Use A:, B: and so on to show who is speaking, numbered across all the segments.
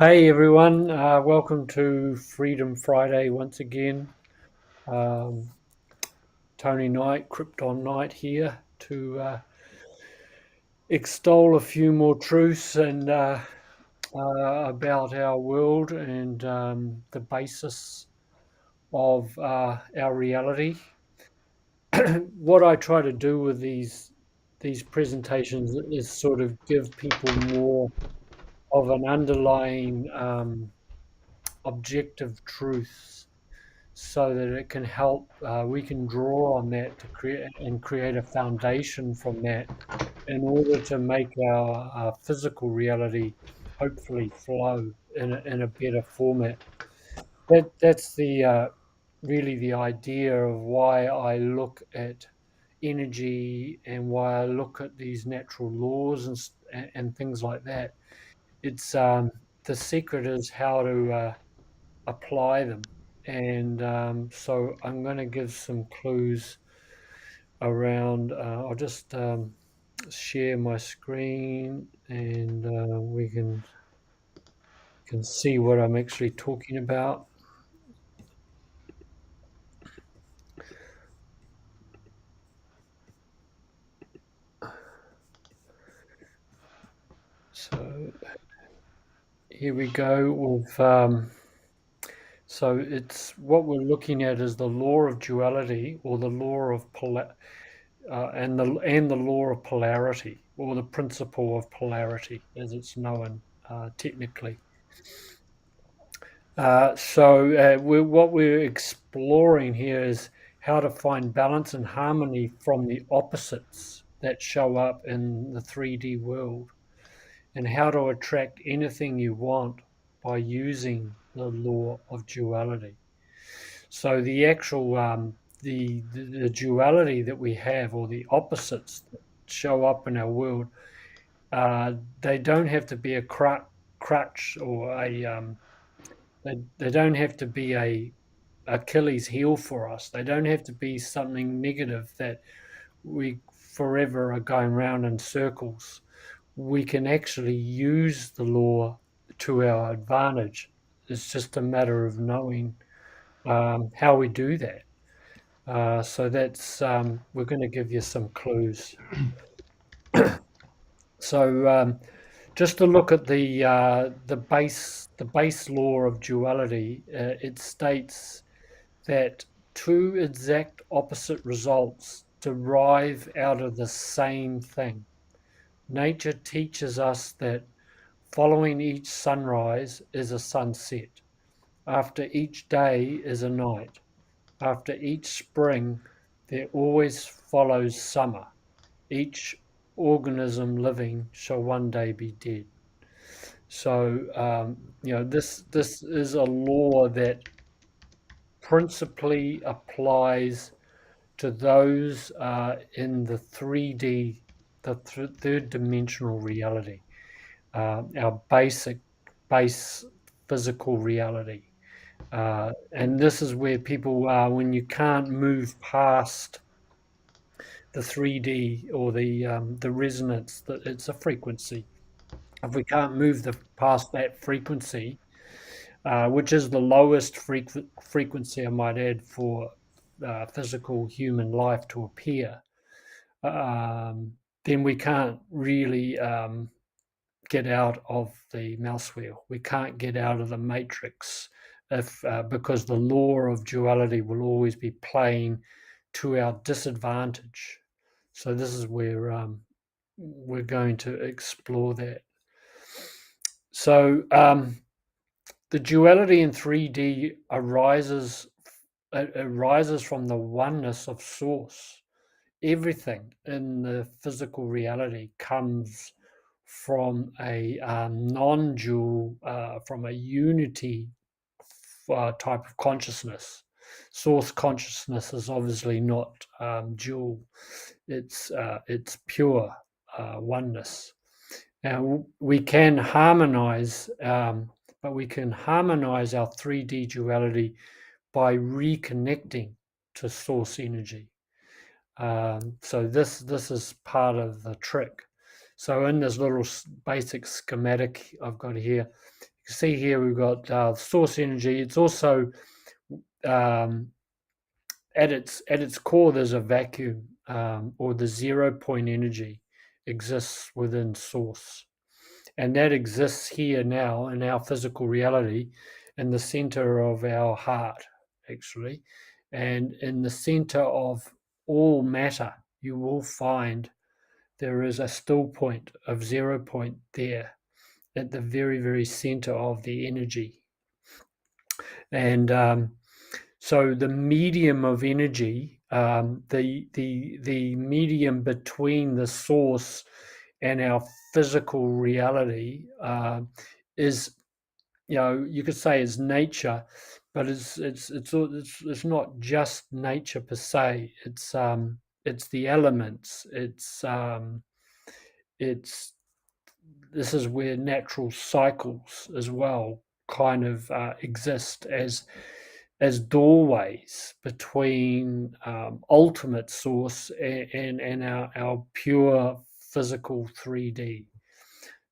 A: Hey everyone, welcome to Freedom Friday once again. Um, Tony Knight, Krypton Knight here to extol a few more truths and about our world and the basis of our reality. What I try to do with these presentations is sort of give people more of an underlying objective truth so that it can help we can draw on that to create a foundation from that in order to make our physical reality hopefully flow in a better format. That's the really the idea of why I look at energy and why I look at these natural laws and things like that. It's the secret is how to apply them. And so I'm going to give some clues around. I'll just share my screen and we can see what I'm actually talking about. So here we go with. So it's what we're looking at is the law of duality or the law of and the law of polarity or the principle of polarity as it's known technically. What we're exploring here is how to find balance and harmony from the opposites that show up in the 3D world, and how to attract anything you want by using the law of duality. So the actual the duality that we have, or the opposites that show up in our world, they don't have to be a crutch or a they don't have to be a Achilles heel for us. They don't have to be something negative that we forever are going round in circles. We can actually use the law to our advantage. It's just a matter of knowing how we do that. So that's we're going to give you some clues. So just to look at the base law of duality, it states that two exact opposite results derive out of the same thing. Nature teaches us that following each sunrise is a sunset, after each day is a night, after each spring there always follows summer. Each organism living shall one day be dead. So this is a law that principally applies to those in the 3D, the third dimensional reality, our base physical reality. And this is where people are when you can't move past the 3D or the resonance, that it's a frequency. If we can't move past that frequency, which is the lowest frequency, I might add, for physical human life to appear, then we can't really get out of the mouse wheel. We can't get out of the matrix if because the law of duality will always be playing to our disadvantage. So this is where we're going to explore that. So the duality in 3D arises from the oneness of source. Everything in the physical reality comes from a non-dual, from a unity type of consciousness. Source consciousness is obviously not dual; it's pure oneness. Now we can harmonize, but we can harmonize our 3D duality by reconnecting to source energy. So this is part of the trick. So in this little basic schematic I've got here, you You see here we've got source energy. It's also um, at its core, there's a vacuum, or the 0 point energy exists within source, and that exists here now in our physical reality, in the center of our heart, actually, and in the center of all matter. You will find there is a still point of 0 point there at the very, very center of the energy. And so the medium of energy, the medium between the source and our physical reality, is, you could say, is nature, but it's not just nature per se. It's the elements. It's This is where natural cycles as well kind of exist as doorways between ultimate source and our pure physical 3D.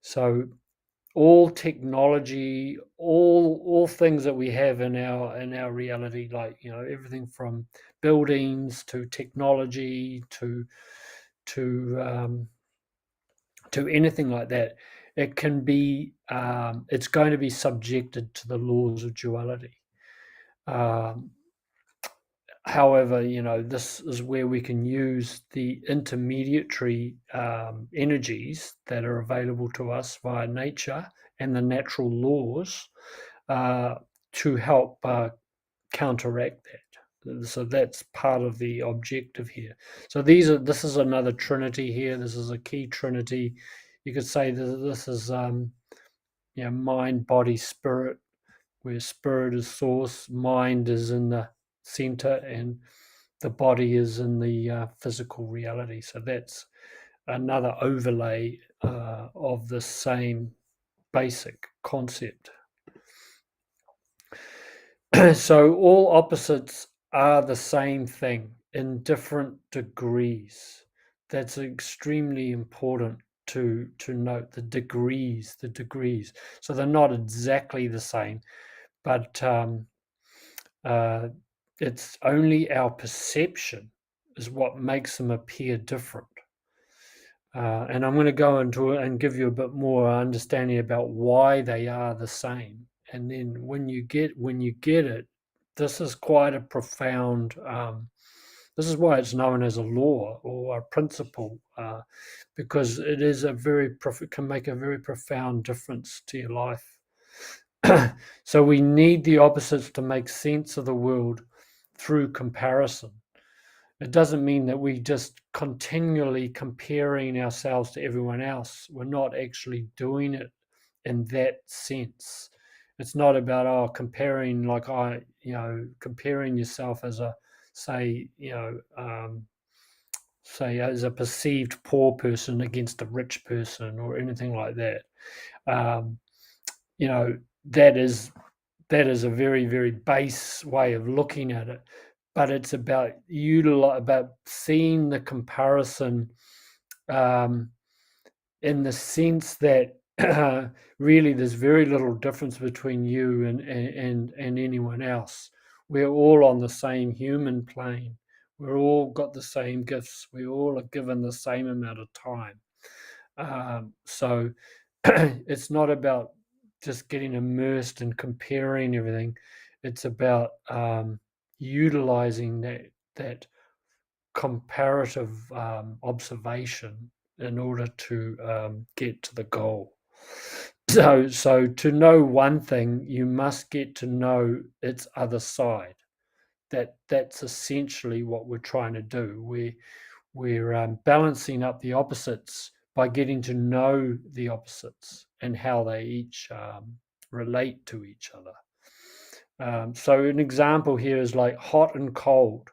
A: So all technology, all things that we have in our reality, like, everything from buildings to technology to to anything like that, it can be it's going to be subjected to the laws of duality. Um, However, this is where we can use the intermediary energies that are available to us via nature and the natural laws, uh, to help counteract that. So that's part of the objective here. So this is another trinity here. This is a key trinity. You could say that this is mind, body, spirit, where spirit is source, mind is in the center, and the body is in the physical reality. So that's another overlay of the same basic concept. So all opposites are the same thing in different degrees. That's extremely important to note, the degrees. So they're not exactly the same, but uh, it's only our perception is what makes them appear different. And I'm going to go into it and give you a bit more understanding about why they are the same. And then when you get it, this is quite a profound. This is why it's known as a law or a principle, because it is can make a very profound difference to your life. So we need the opposites to make sense of the world through comparison. It doesn't mean that we just continually comparing ourselves to everyone else. We're not actually doing it in that sense. It's not about comparing, comparing yourself as a, say, say, as a perceived poor person against a rich person or anything like that. Um, you know that is a very, very base way of looking at it, but it's about about seeing the comparison, um, in the sense that really there's very little difference between you and anyone else. We're all on the same human plane. We're all got the same gifts. We all are given the same amount of time. So it's not about just getting immersed and comparing everything. It's about utilizing that comparative observation in order to get to the goal. So to know one thing, you must get to know its other side. That's essentially what we're trying to do. We're balancing up the opposites by getting to know the opposites and how they each relate to each other. So an example here is like hot and cold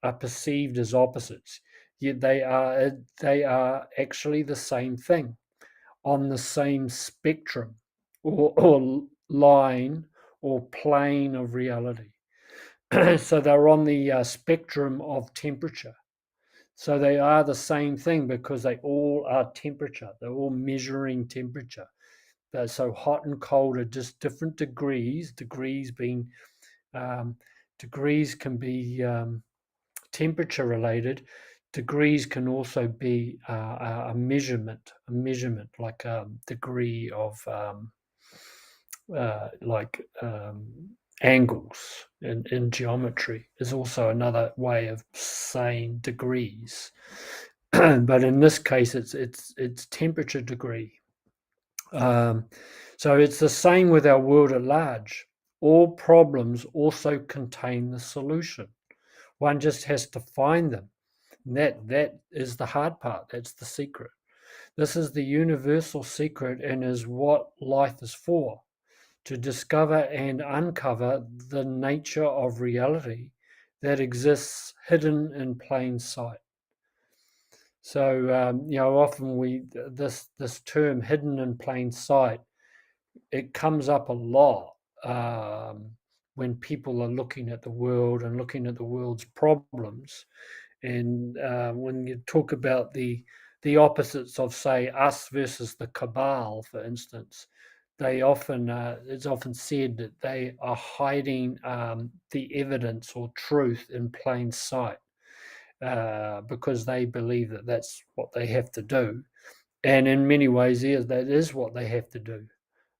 A: are perceived as opposites, yet they are actually the same thing on the same spectrum or line or plane of reality. So they're on the spectrum of temperature. So they are the same thing because they all are temperature. They're all measuring temperature. So hot and cold are just different degrees. Um, Degrees can be temperature related. Degrees can also be a measurement like a degree of like angles in geometry is also another way of saying degrees. But in this case, it's temperature degree. Um, so it's the same with our world at large. All problems also contain the solution. One just has to find them. That is the hard part. That's the secret. This is the universal secret and is what life is for, to discover and uncover the nature of reality that exists hidden in plain sight. So often this term "hidden in plain sight" it comes up a lot when people are looking at the world and looking at the world's problems. And when you talk about the opposites of, say, us versus the cabal, for instance, it's often said that they are hiding the evidence or truth in plain sight because they believe that that's what they have to do. And in many ways, that is what they have to do.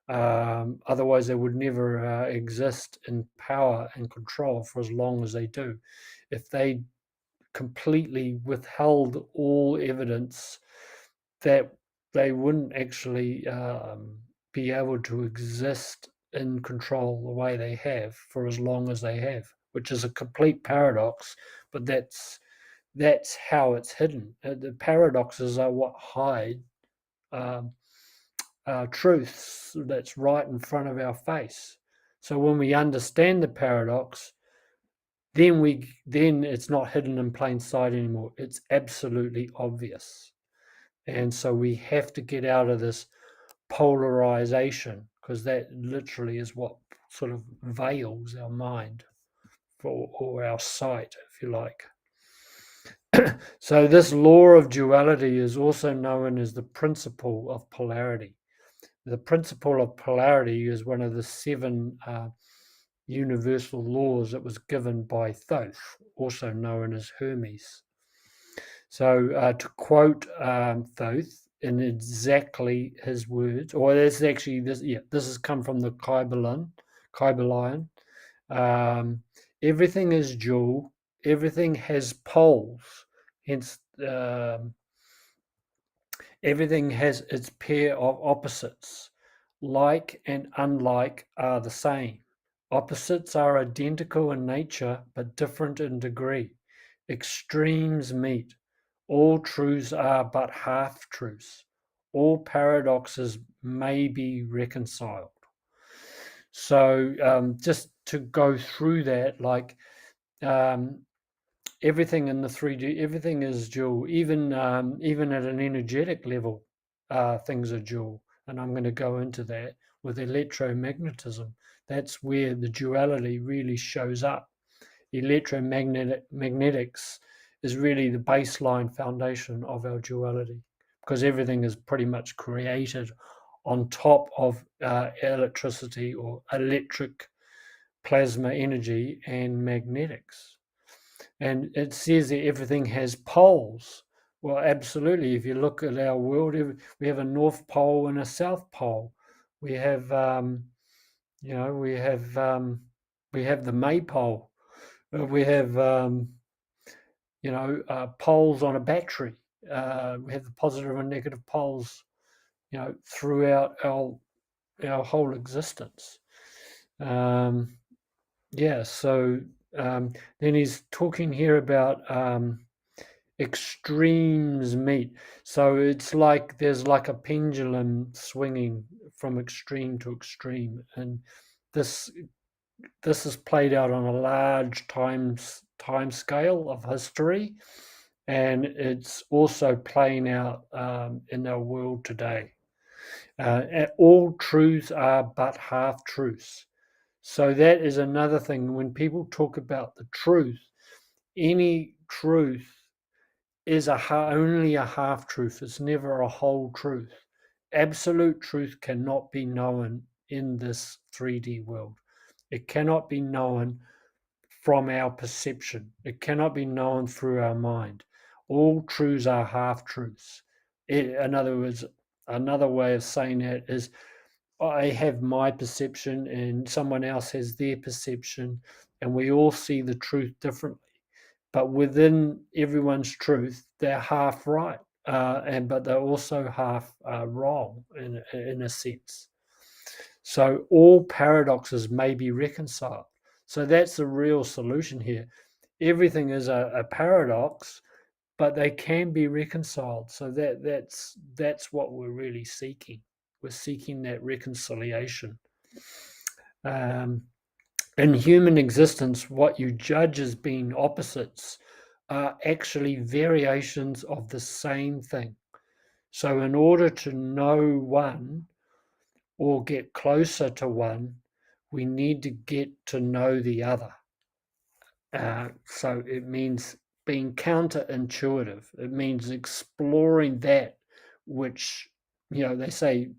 A: Otherwise, they would never exist in power and control for as long as they do. If they completely withheld all evidence, that they wouldn't actually be able to exist in control the way they have for as long as they have, which is a complete paradox. But that's how it's hidden. The paradoxes are what hide um, truths that's right in front of our face. So when we understand the paradox, then it's not hidden in plain sight anymore. It's absolutely obvious. And so we have to get out of this polarization because that literally is what sort of veils our mind or our sight, if you like. So this law of duality is also known as the principle of polarity. The principle of polarity is one of the seven universal laws that was given by Thoth, also known as Hermes. So to quote Thoth in exactly his words, or this actually this has come from the Kybalion. Everything is dual. Everything has poles. Hence, everything has its pair of opposites. Like and unlike are the same. Opposites are identical in nature but different in degree. Extremes meet. All truths are but half truths. All paradoxes may be reconciled. So, just to go through that, like um, everything in the 3D, everything is dual. Even at an energetic level, things are dual, and I'm going to go into that with electromagnetism. That's where the duality really shows up. Electromagnetics is really the baseline foundation of our duality because everything is pretty much created on top of electricity or electric plasma energy and magnetics. And it says that everything has poles. Well, absolutely. If you look at our world, we have a North Pole and a South Pole. We have, you know, we have the maypole. We have, poles on a battery. We have the positive and negative poles, throughout our whole existence. Um, yeah. So then he's talking here about extremes meet. So it's like there's like a pendulum swinging from extreme to extreme, and this this is played out on a large time scale of history, and it's also playing out in our world today. All truths are but half truths. So that is another thing. When people talk about the truth, any truth is only a half truth. It's never a whole truth. absolute truth cannot be known in this 3D world. It cannot be known from our perception. It cannot be known through our mind. All truths are half truths. In other words, another way of saying that is I have my perception and someone else has their perception, and we all see the truth differently. But within everyone's truth, they're half right, but they're also half wrong in a sense. So all paradoxes may be reconciled. So that's the real solution here. Everything is a paradox, but they can be reconciled. So that's what we're really seeking. We're seeking that reconciliation. Um, in human existence, what you judge as being opposites are actually variations of the same thing. So, in order to know one or get closer to one, we need to get to know the other. So, it means being counterintuitive. It means exploring that which, they say,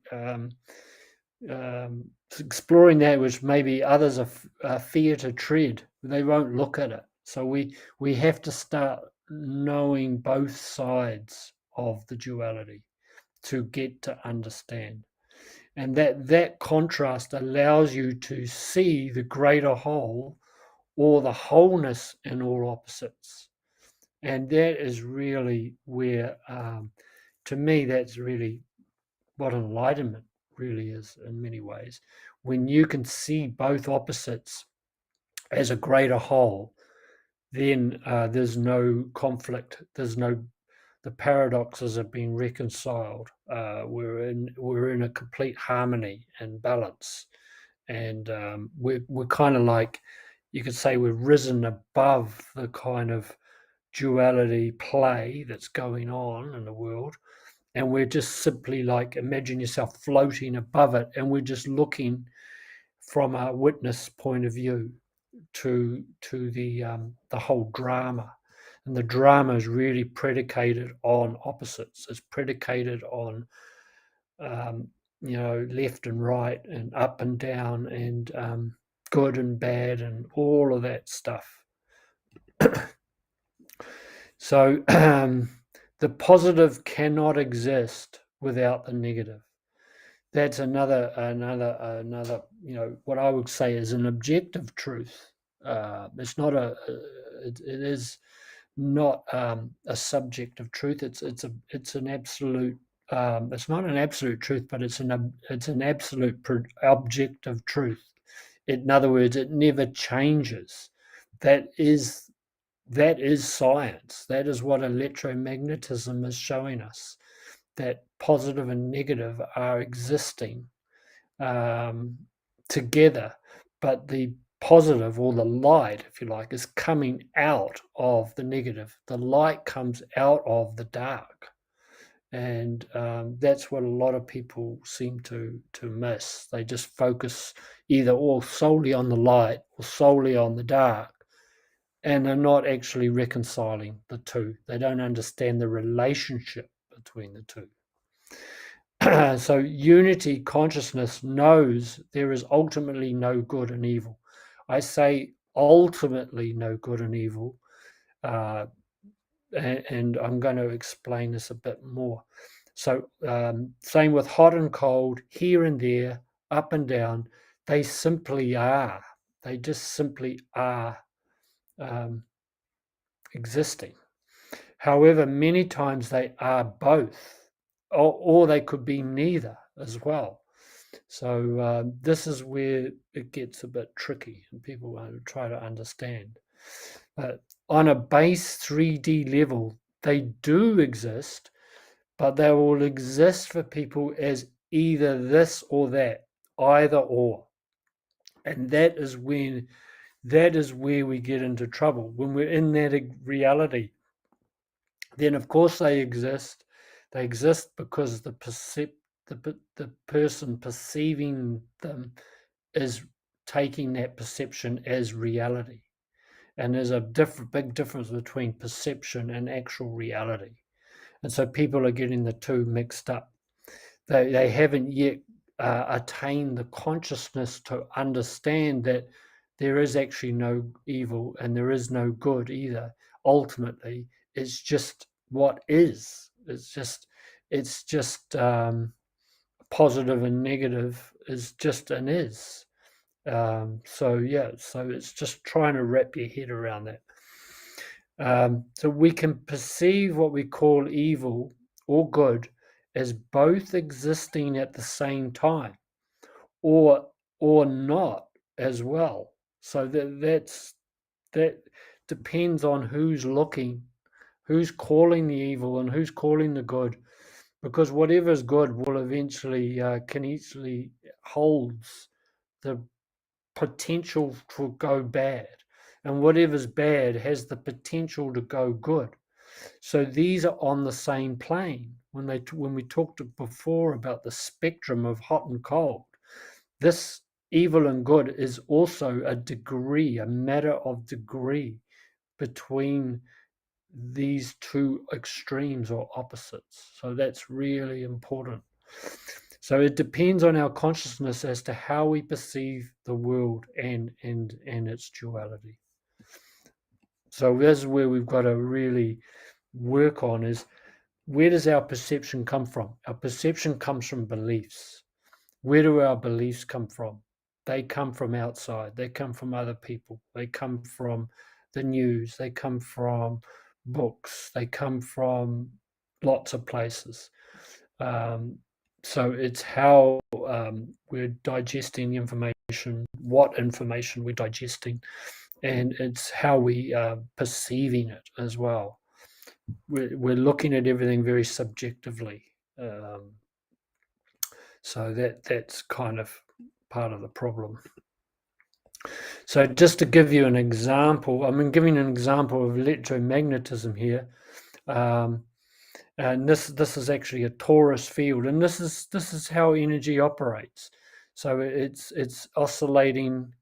A: exploring that which maybe others are fear to tread. They won't look at it. So we have to start knowing both sides of the duality to get to understand. And that contrast allows you to see the greater whole or the wholeness in all opposites. And that is really where, to me, that's really what enlightenment really is in many ways. When you can see both opposites as a greater whole, then there's no conflict. The paradoxes have been reconciled. We're in a complete harmony and balance, and we're kind of like, you could say, we've risen above the kind of duality play that's going on in the world, and we're just simply like, imagine yourself floating above it, and we're just looking from a witness point of view to the whole drama. And the drama is really predicated on opposites. It's predicated on left and right and up and down and good and bad and all of that stuff. So the positive cannot exist without the negative. That's another what I would say is an objective truth. It's not it is not a subjective truth. It's an absolute. It's not an absolute truth, but it's an absolute objective truth. In other words, it never changes. That is science. That is what electromagnetism is showing us. That positive and negative are existing together, but the positive, or the light, if you like, is coming out of the negative. The light comes out of the dark, and that's what a lot of people seem to miss. They just focus either all solely on the light or solely on the dark, and they're not actually reconciling the two. They don't understand the relationship between the two. So unity consciousness knows there is ultimately no good and evil. I say ultimately no good and evil, and I'm going to explain this a bit more. So same with hot and cold, here and there, up and down, they simply are. They just simply are existing. However, many times they are both, or they could be neither as well. So this is where it gets a bit tricky and people try to understand. But on a base 3D level, they do exist, but they will exist for people as either this or that, either or. And that is where we get into trouble. When we're in that reality, then of course they exist. They exist because the person perceiving them is taking that perception as reality. And there's a big difference between perception and actual reality. And so people are getting the two mixed up. they haven't yet attained the consciousness to understand that there is actually no evil and there is no good either. Ultimately, it's just what is. It's just positive and negative is just an is. So it's just trying to wrap your head around that. So we can perceive what we call evil or good as both existing at the same time, or not as well. So that depends on who's looking, who's calling the evil and who's calling the good, because whatever's good will eventually can easily holds the potential to go bad, and whatever's bad has the potential to go good. So these are on the same plane. When we talked before about the spectrum of hot and cold, this evil and good is also a degree, a matter of degree between these two extremes or opposites. So that's really important. So it depends on our consciousness as to how we perceive the world and its duality. So this is where we've got to really work on, is where does our perception come from? Our perception comes from beliefs. Where do our beliefs come from? They come from outside. They come from other people. They come from the news. They come from books. They come from lots of places. So it's how we're digesting information, what information we're digesting, and it's how we are perceiving it as well. We're looking at everything very subjectively. So that's kind of part of the problem. So just to give you an example, I'm giving an example of electromagnetism here. And this is actually a torus field, and this is how energy operates. So it's oscillating,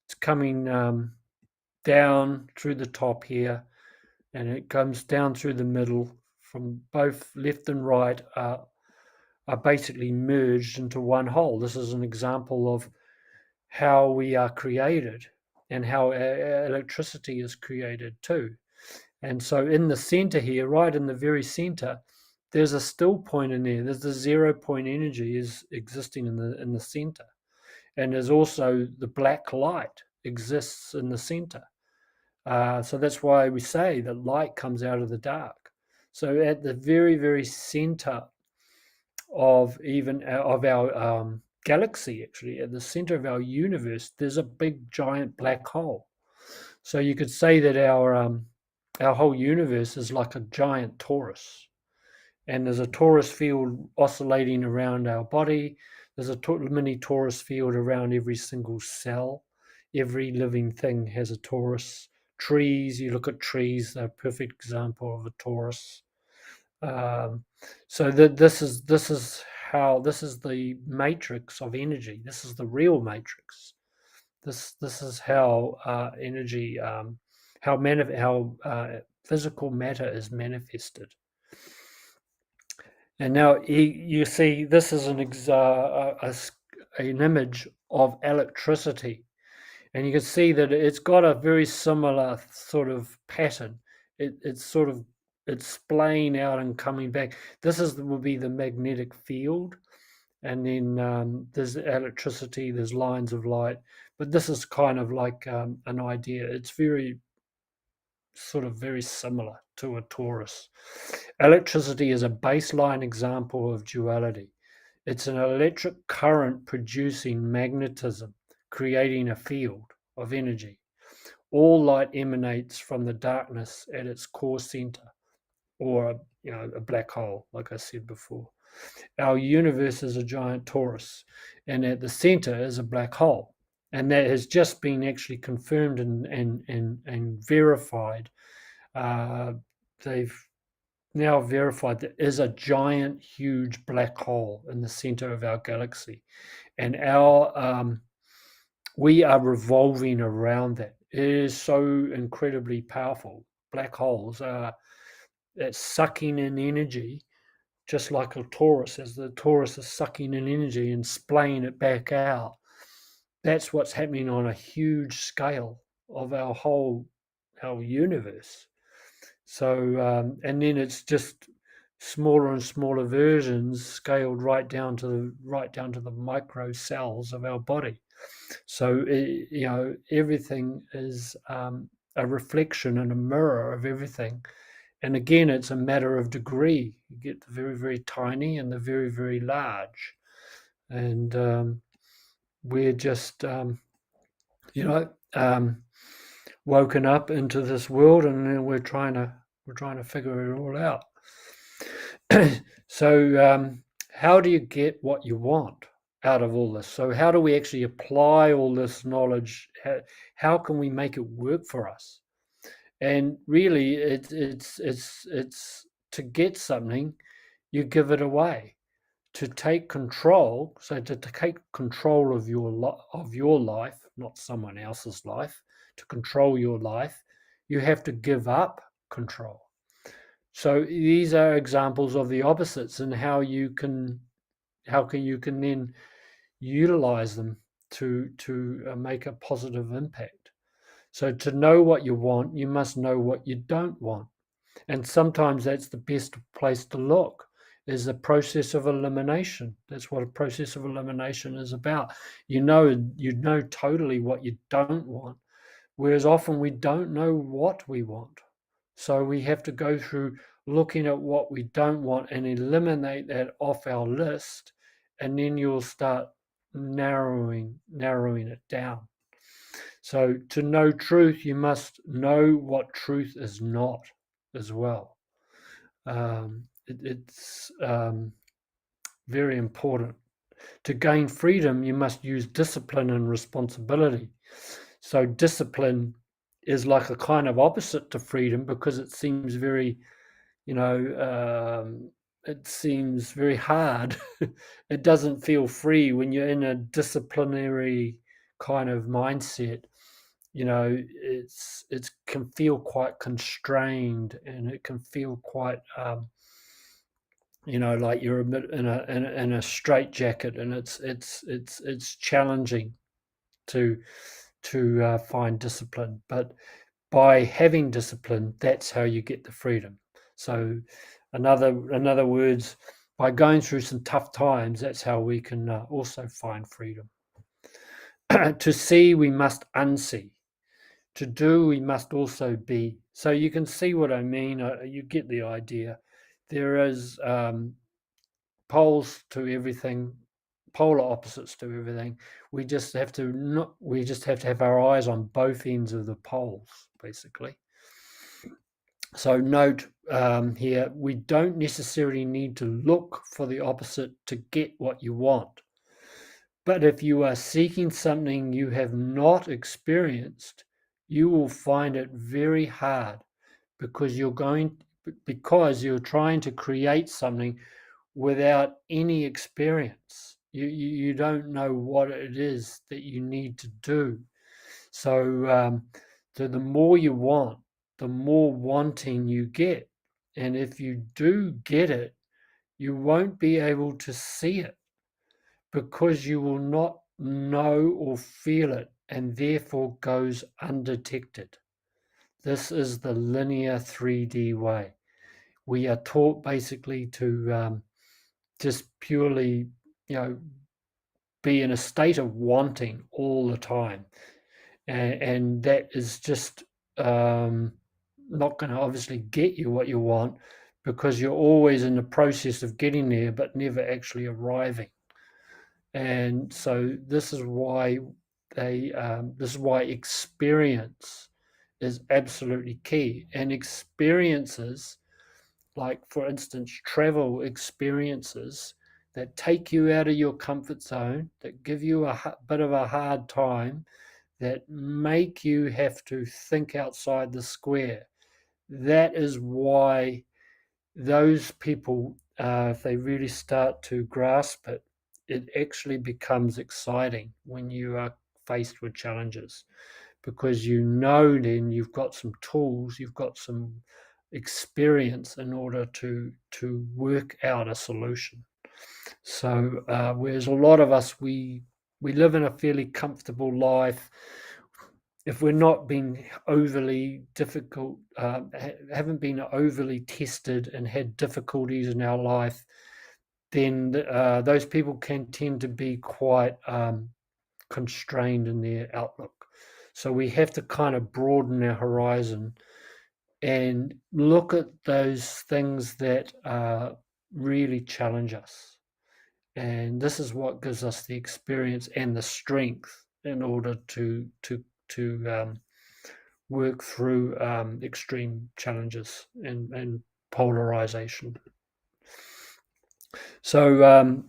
A: it's coming down through the top here, and it comes down through the middle from both left and right are basically merged into one whole. This is an example of how we are created and how electricity is created too. And so in the center here, right in the very center, there's a still point in there. There's the 0 point energy is existing in the center. And there's also the black light exists in the center. So that's why we say that light comes out of the dark. So at the very, very center of our galaxy, actually, at the center of our universe, there's a big giant black hole. So you could say that our whole universe is like a giant torus, and there's a torus field oscillating around our body. There's a mini torus field around every single cell. Every living thing has a torus. Trees, you look at trees, they're a perfect example of a torus. So this is the matrix of energy. This is the real matrix. This is how energy, how physical matter is manifested. And now you see this is an image of electricity, and you can see that it's got a very similar sort of pattern. It's splaying out and coming back. This will be the magnetic field, and then there's electricity, there's lines of light, but this is kind of like an idea. It's very similar to a torus. Electricity is a baseline example of duality. It's an electric current producing magnetism, creating a field of energy. All light emanates from the darkness at its core center, or a black hole, like I said before. Our universe is a giant torus, and at the center is a black hole. And that has just been actually confirmed and verified. They've now verified there is a giant, huge black hole in the center of our galaxy, and we are revolving around that. It is so incredibly powerful. Black holes are sucking in energy just like a torus, as the torus is sucking in energy and splaying it back out. That's what's happening on a huge scale of our universe. So, and then it's just smaller and smaller versions scaled right down to the micro cells of our body. So, everything is a reflection and a mirror of everything. And again, it's a matter of degree. You get the very, very tiny and the very, very large. And we're just, woken up into this world, and then we're trying to figure it all out. So, how do you get what you want out of all this? So, how do we actually apply all this knowledge? How can we make it work for us? And really, it's to get something, you give it away. To take control, so to take control of your life, not someone else's life, to control your life, you have to give up control. So these are examples of the opposites, and how you can then utilize them to make a positive impact. So to know what you want, you must know what you don't want. And sometimes that's the best place to look, is the process of elimination. That's what a process of elimination is about. You know totally what you don't want, whereas often we don't know what we want. So we have to go through looking at what we don't want and eliminate that off our list, and then you'll start narrowing it down. So to know truth, you must know what truth is not as well. It's very important. To gain freedom, you must use discipline and responsibility. So discipline is like a kind of opposite to freedom, because it seems very, it seems very hard. It doesn't feel free when you're in a disciplinary kind of mindset. It can feel quite constrained, and it can feel quite like you're a bit in a straitjacket, and it's challenging to find discipline. But by having discipline, that's how you get the freedom. So, in other words, by going through some tough times, that's how we can also find freedom. To see, we must unsee. To do, we must also be. So you can see what I mean. You get the idea. There is poles to everything, polar opposites to everything. We just have to have our eyes on both ends of the poles, basically. So note here, we don't necessarily need to look for the opposite to get what you want. But if you are seeking something you have not experienced, you will find it very hard, because you're trying to create something without any experience. You don't know what it is that you need to do. So, so the more you want, the more wanting you get. And if you do get it, you won't be able to see it, because you will not know or feel it, and therefore goes undetected. This is the linear 3D way. We are taught basically to just purely, be in a state of wanting all the time. And that is just not going to obviously get you what you want, because you're always in the process of getting there, but never actually arriving. And so this is why experience is absolutely key. And experiences, like for instance, travel experiences that take you out of your comfort zone, that give you a bit of a hard time, that make you have to think outside the square. That is why those people, if they really start to grasp it, it actually becomes exciting when you are faced with challenges, because then you've got some tools, you've got some experience in order to work out a solution. So whereas a lot of us, we live in a fairly comfortable life. If we're not being overly difficult, haven't been overly tested and had difficulties in our life, then those people can tend to be quite constrained in their outlook. So we have to kind of broaden our horizon and look at those things that really challenge us. And this is what gives us the experience and the strength in order to work through extreme challenges and polarization. So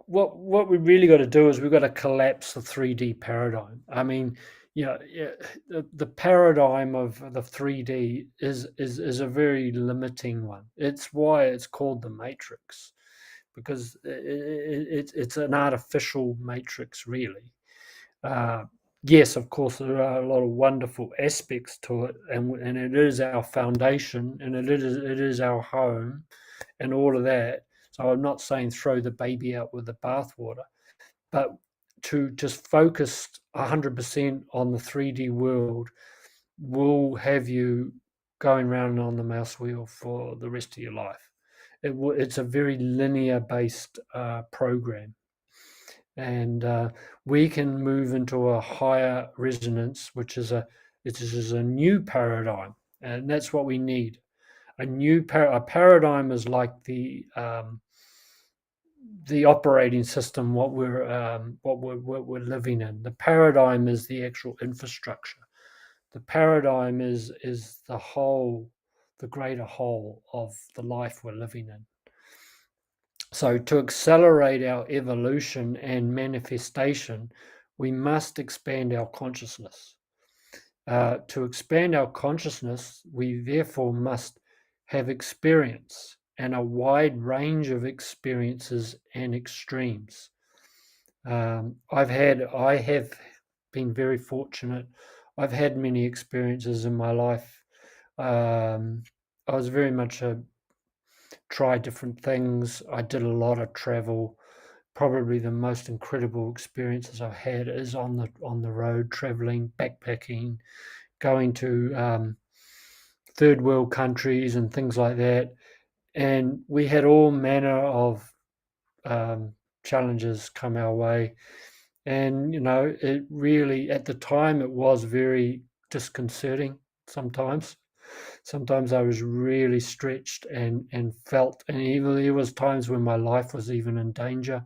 A: what we really got to do is we've got to collapse the 3D paradigm. I mean, the paradigm of the 3D is a very limiting one. It's why it's called the matrix, because it's an artificial matrix, really. Yes, of course, there are a lot of wonderful aspects to it, and it is our foundation, and it is our home, and all of that. So I'm not saying throw the baby out with the bathwater, but to just focus 100% on the 3D world will have you going round on the mouse wheel for the rest of your life. It's a very linear based program, and we can move into a higher resonance, which is a new paradigm, and that's what we need. A paradigm is like the operating system, what we're living in. The paradigm is the actual infrastructure. The paradigm is the whole, the greater whole of the life we're living in. So to accelerate our evolution and manifestation, we must expand our consciousness. To expand our consciousness, we therefore must have experience, and a wide range of experiences and extremes. I have been very fortunate. I've had many experiences in my life. I was very much try different things. I did a lot of travel. Probably the most incredible experiences I've had is on the road, traveling, backpacking, going to third world countries and things like that. And we had all manner of challenges come our way. And, it really, at the time, it was very disconcerting sometimes. Sometimes I was really stretched and felt, and even there was times when my life was even in danger.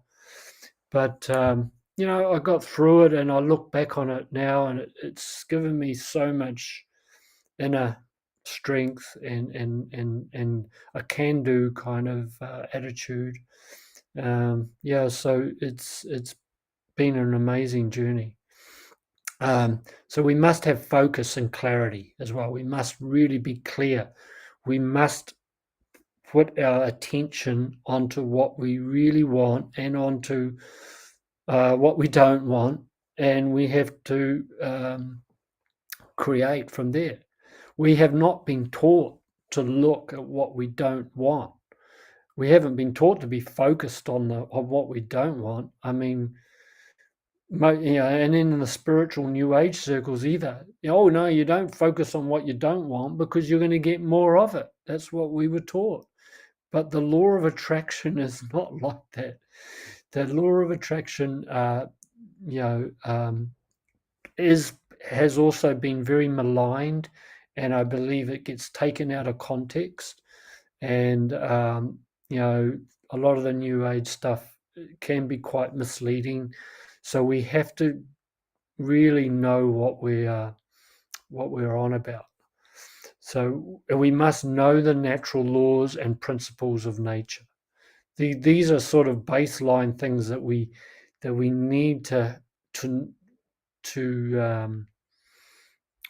A: But, I got through it, and I look back on it now, and it's given me so much inner strength and a can-do kind of attitude. So it's been an amazing journey. So we must have focus and clarity as well. We must really be clear. We must put our attention onto what we really want and onto what we don't want, and we have to create from there. We have not been taught to look at what we don't want. We haven't been taught to be focused on what we don't want. I mean, and in the spiritual New Age circles either. Oh no, you don't focus on what you don't want because you're going to get more of it. That's what we were taught. But the law of attraction is not like that. The law of attraction, has also been very maligned, and I believe it gets taken out of context. And a lot of the New Age stuff can be quite misleading. So we have to really know what we're on about. So we must know the natural laws and principles of nature. These are sort of baseline things that we need to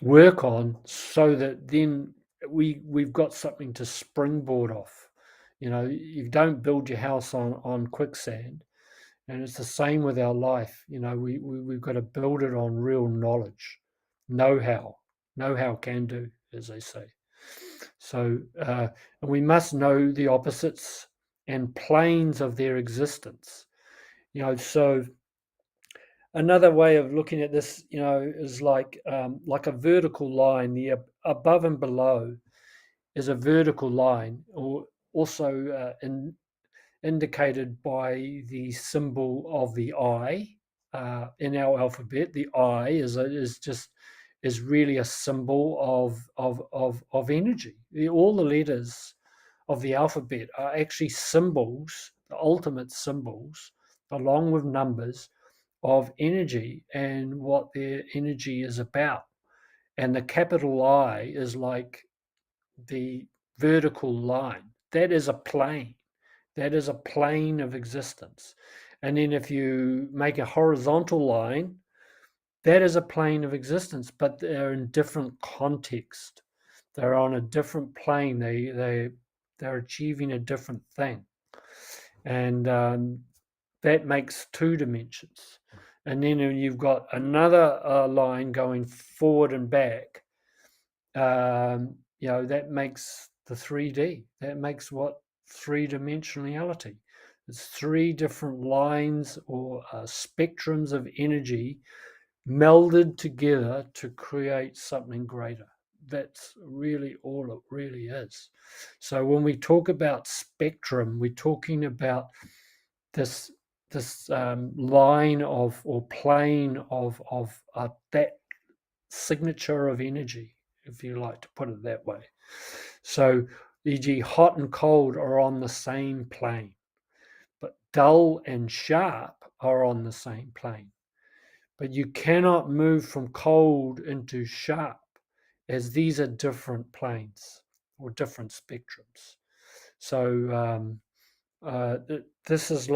A: work on, so that then we've got something to springboard off. You don't build your house on quicksand, and it's the same with our life. We've got to build it on real knowledge, know-how can do, as they say. So, and we must know the opposites and planes of their existence. So another way of looking at this, is like a vertical line. The above and below is a vertical line, or also indicated by the symbol of the I in our alphabet. The I is really a symbol of energy. All the letters of the alphabet are actually symbols, the ultimate symbols, along with numbers of energy and what their energy is about. And the capital I is like the vertical line. That is a plane. That is a plane of existence. And then if you make a horizontal line, that is a plane of existence, but they're in different context. They're on a different plane. They're achieving a different thing, and that makes two dimensions. And then you've got another line going forward and back. That makes the 3D. That makes what three dimensionality. It's three different lines or spectrums of energy melded together to create something greater. That's really all it really is. So when we talk about spectrum, we're talking about this line of or plane of that signature of energy, if you like to put it that way. So, e.g., hot and cold are on the same plane, but dull and sharp are on the same plane. But you cannot move from cold into sharp, as these are different planes or different spectrums. So this is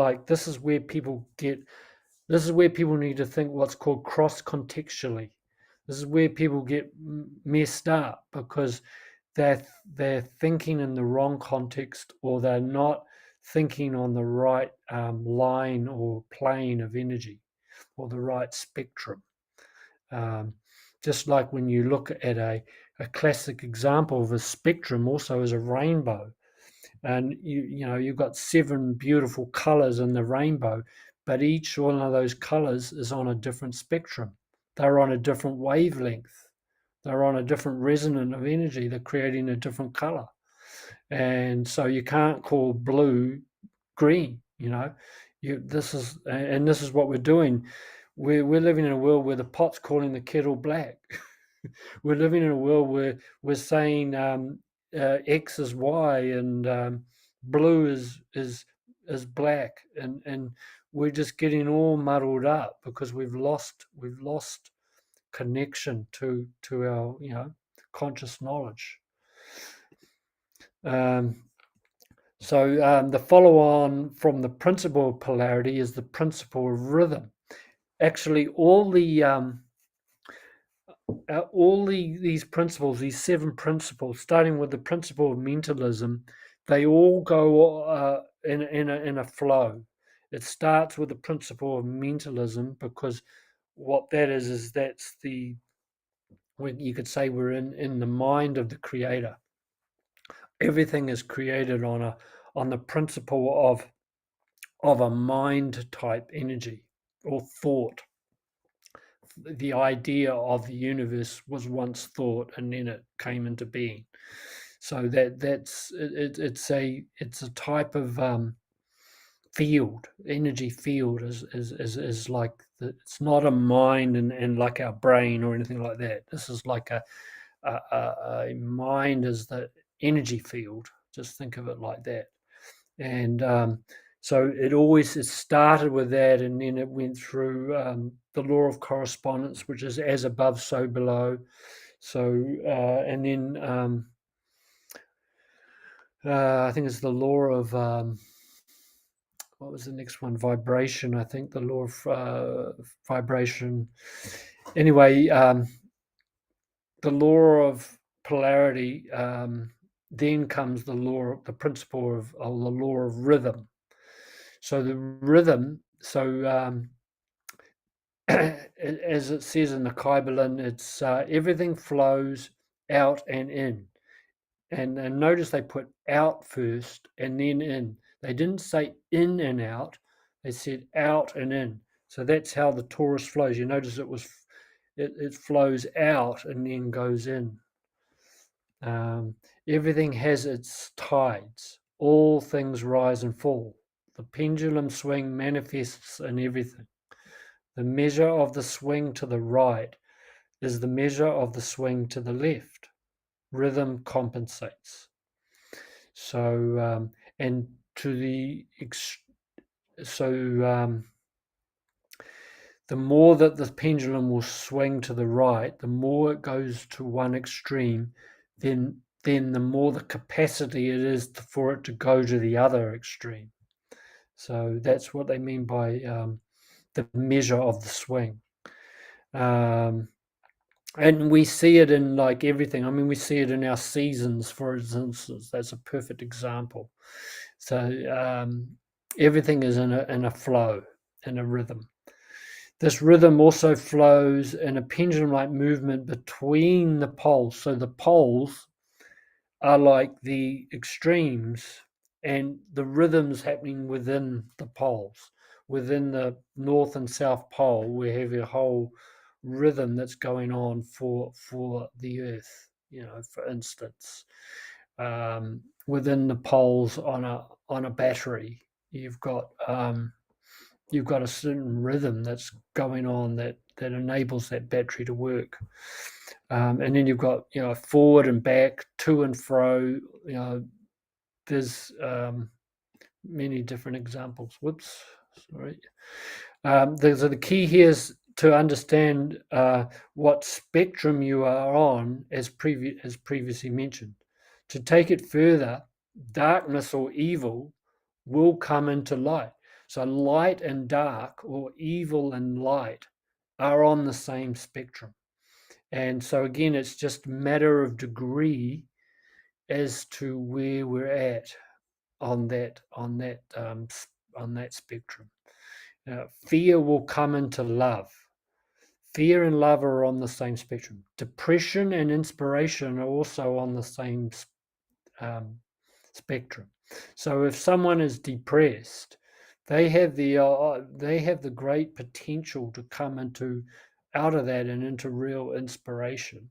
A: where people need to think what's called cross contextually. This is where people get messed up because they're thinking in the wrong context, or they're not thinking on the right line or plane of energy, or the right spectrum. Just like when you look at a classic example of a spectrum also is a rainbow. And you've got 7 beautiful colors in the rainbow, but each one of those colors is on a different spectrum. They're on a different wavelength. They're on a different resonance of energy. They're creating a different color. And so you can't call blue green. This is what we're doing. We're living in a world where the pot's calling the kettle black. We're living in a world where we're saying X is Y, and blue is black, and we're just getting all muddled up because we've lost connection to our conscious knowledge. So the follow-on from the principle of polarity is the principle of rhythm. Actually, these principles, these 7 principles, starting with the principle of mentalism, they all go in a flow. It starts with the principle of mentalism because what that is that's you could say we're in the mind of the creator. Everything is created on the principle of a mind type energy or thought. The idea of the universe was once thought, and then it came into being. So it's a type of field. Energy field is like it's not a mind and like our brain or anything like that. This is like a mind is the energy field. Just think of it like that. And so it started with that, and then it went through the law of correspondence, which is as above, so below. So and then I think it's the law of what was the next one? Vibration. I think the law of vibration. Anyway, the law of polarity. Then comes the principle of the law of rhythm. So the rhythm, as it says in the Kybalion, it's everything flows out and in. And notice they put out first and then in. They didn't say in and out. They said out and in. So that's how the torus flows. You notice it flows out and then goes in. Everything has its tides. All things rise and fall. The pendulum swing manifests in everything. The measure of the swing to the right is the measure of the swing to the left. Rhythm compensates. So, and to the the more that the pendulum will swing to the right, the more it goes to one extreme, then the more the capacity it is for it to go to the other extreme. So that's what they mean by the measure of the swing. And we see it in like everything. I mean, we see it in our seasons, for instance. That's a perfect example. So everything is in a flow, in a rhythm. This rhythm also flows in a pendulum-like movement between the poles. So the poles are like the extremes, and the rhythms happening within the poles. Within the North and South Pole, we have a whole rhythm that's going on for the Earth. For instance, within the poles on a battery, you've got a certain rhythm that's going on that enables that battery to work. And then you've got forward and back, to and fro. There's many different examples. Whoops, sorry. So the key here is to understand what spectrum you are on, as previously mentioned. To take it further, darkness or evil will come into light. So light and dark, or evil and light, are on the same spectrum. And so again, it's just a matter of degree as to where we're at on that spectrum. Fear will come into love. Fear and love are on the same spectrum. Depression and inspiration are also on the same spectrum. So if someone is depressed, they have the great potential to come out of that and into real inspiration.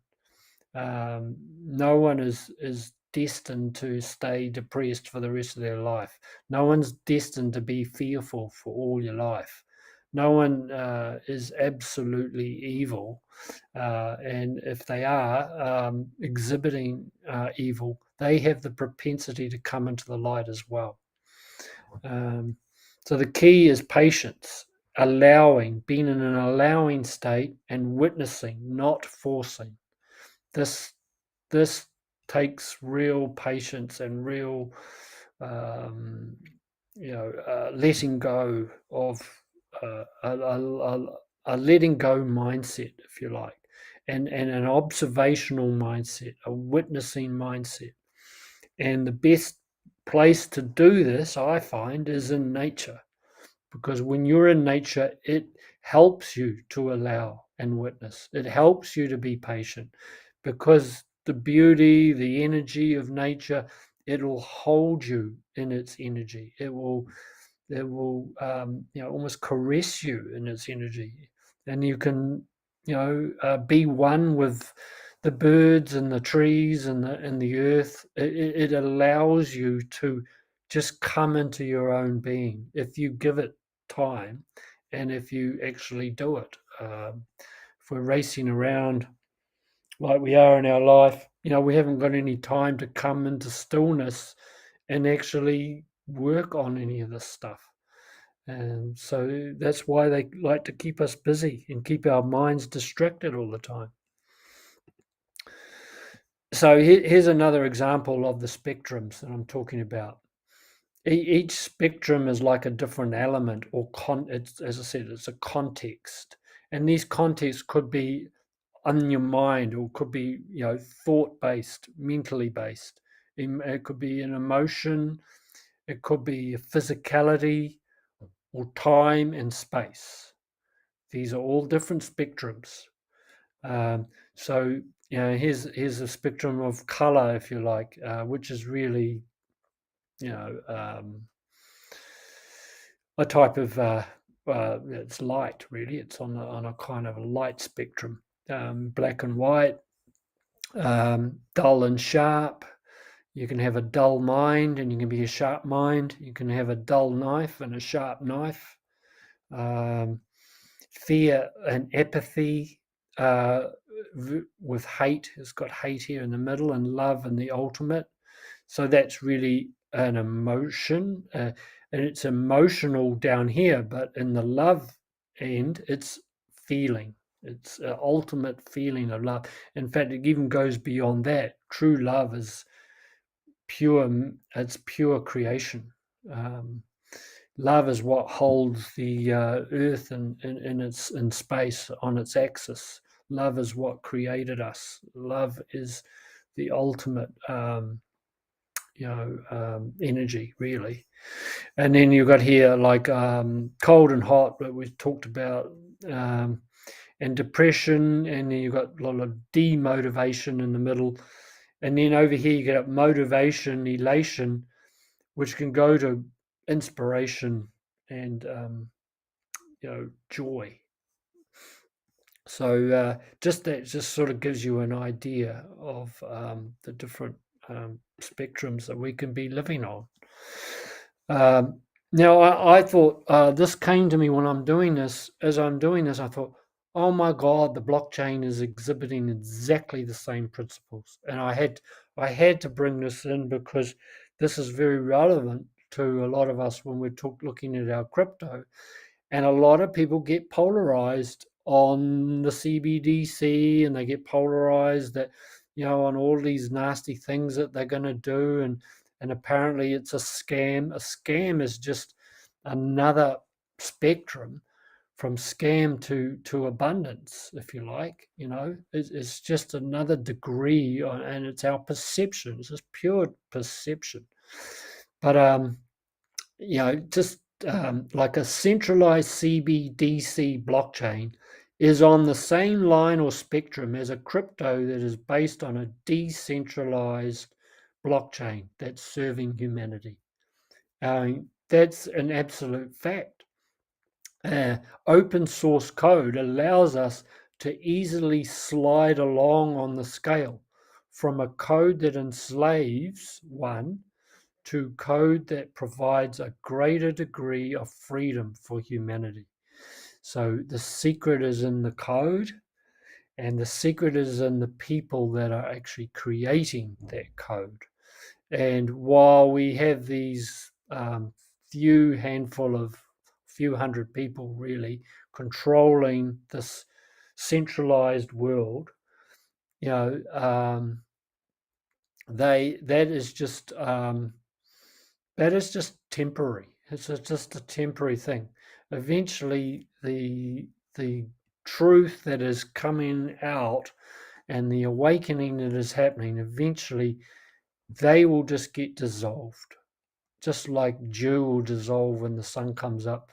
A: No one is destined to stay depressed for the rest of their life. No one's destined to be fearful for all your life. No one is absolutely evil, and if they are exhibiting evil, they have the propensity to come into the light as well. So the key is patience, being in an allowing state, and witnessing, not forcing. This takes real patience and real letting go of a letting go mindset, if you like, and an observational mindset, a witnessing mindset. And the best place to do this, I find, is in nature, because when you're in nature, it helps you to allow and witness. It helps you to be patient, because the beauty, the energy of nature, it'll hold you in its energy. It will almost caress you in its energy, and you can be one with the birds and the trees and the earth. It allows you to just come into your own being if you give it time, and if you actually do it. If we're racing around like we are in our life, we haven't got any time to come into stillness and actually work on any of this stuff. And so that's why they like to keep us busy and keep our minds distracted all the time. So here's another example of the spectrums that I'm talking about. Each spectrum is like a different element, or as I said, it's a context. And these contexts could be on your mind, or could be thought-based, mentally based. It could be an emotion, it could be a physicality, or time and space. These are all different spectrums. So Here's a spectrum of color, if you like, which is really, a type of it's light. Really, it's on a kind of a light spectrum, black and white, dull and sharp. You can have a dull mind, and you can be a sharp mind. You can have a dull knife and a sharp knife. Um, Fear and apathy, with hate. It's got hate here in the middle, and love in the ultimate. So that's really an emotion, and it's emotional down here, but in the love end, it's feeling. It's an ultimate feeling of love. In fact, it even goes beyond that. True love is pure. It's pure creation. Um, Love is what holds the earth in its in space on its axis. Love is what created us. Love is the ultimate, energy, really. And then you've got here like cold and hot that we talked about, um, and depression, and then you've got a lot of demotivation in the middle. And then over here you get motivation, elation, which can go to inspiration and joy. So just that just sort of gives you an idea of the different spectrums that we can be living on. Now, I thought this came to me when I'm doing this. As I'm doing this, I thought, oh my God, the blockchain is exhibiting exactly the same principles, and I had to bring this in because this is very relevant to a lot of us when we're looking at our crypto. And a lot of people get polarized on the CBDC, and they get polarized that, on all these nasty things that they're going to do. And apparently it's a scam. A scam is just another spectrum from scam to abundance, if you like. It's just another degree, and it's our perception. It's just pure perception. But just like a centralized CBDC blockchain is on the same line or spectrum as a crypto that is based on a decentralized blockchain that's serving humanity. That's an absolute fact. Open source code allows us to easily slide along on the scale from a code that enslaves one to code that provides a greater degree of freedom for humanity. So the secret is in the code, and the secret is in the people that are actually creating that code. And while we have these few hundred people really controlling this centralized world, they that is just temporary. It's just a temporary thing. Eventually, the truth that is coming out and the awakening that is happening, eventually they will just get dissolved, just like dew will dissolve when the sun comes up.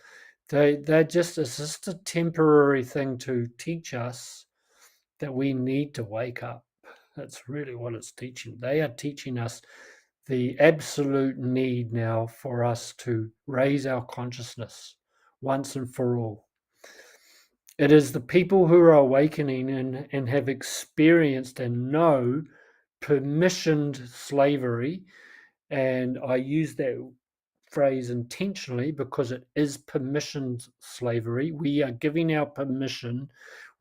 A: It's just a temporary thing to teach us that we need to wake up. That's really what it's teaching. They are teaching us the absolute need now for us to raise our consciousness once and for all. It is the people who are awakening and have experienced and know permissioned slavery. And I use that phrase intentionally because it is permissioned slavery. We are giving our permission.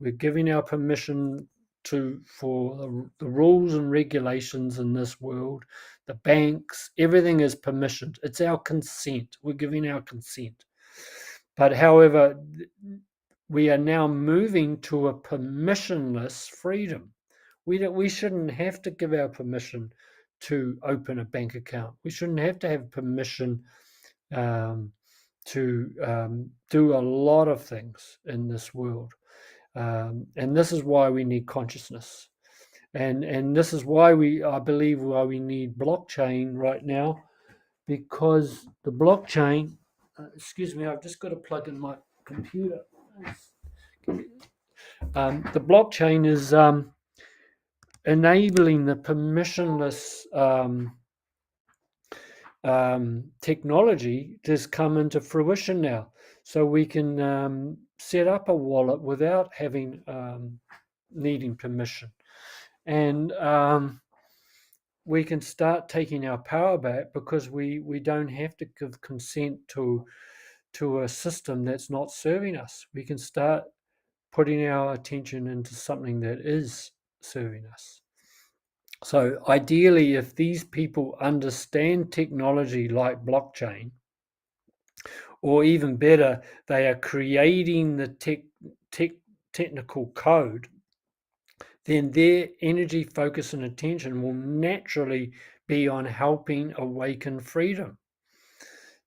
A: We're giving our permission for the rules and regulations in this world, the banks, everything is permissioned. It's our consent. We're giving our consent. But however, we are now moving to a permissionless freedom. We shouldn't have to give our permission to open a bank account. We shouldn't have to have permission to do a lot of things in this world. And this is why we need consciousness. And this is why I believe why we need blockchain right now, because the blockchain, excuse me, I've just got to plug in my computer. The blockchain is enabling the permissionless technology has come into fruition now. So we can set up a wallet without having needing permission, and we can start taking our power back because we don't have to give consent to a system that's not serving us. We can start putting our attention into something that is serving us. So ideally, if these people understand technology like blockchain, or even better, they are creating the technical code, then their energy, focus, and attention will naturally be on helping awaken freedom.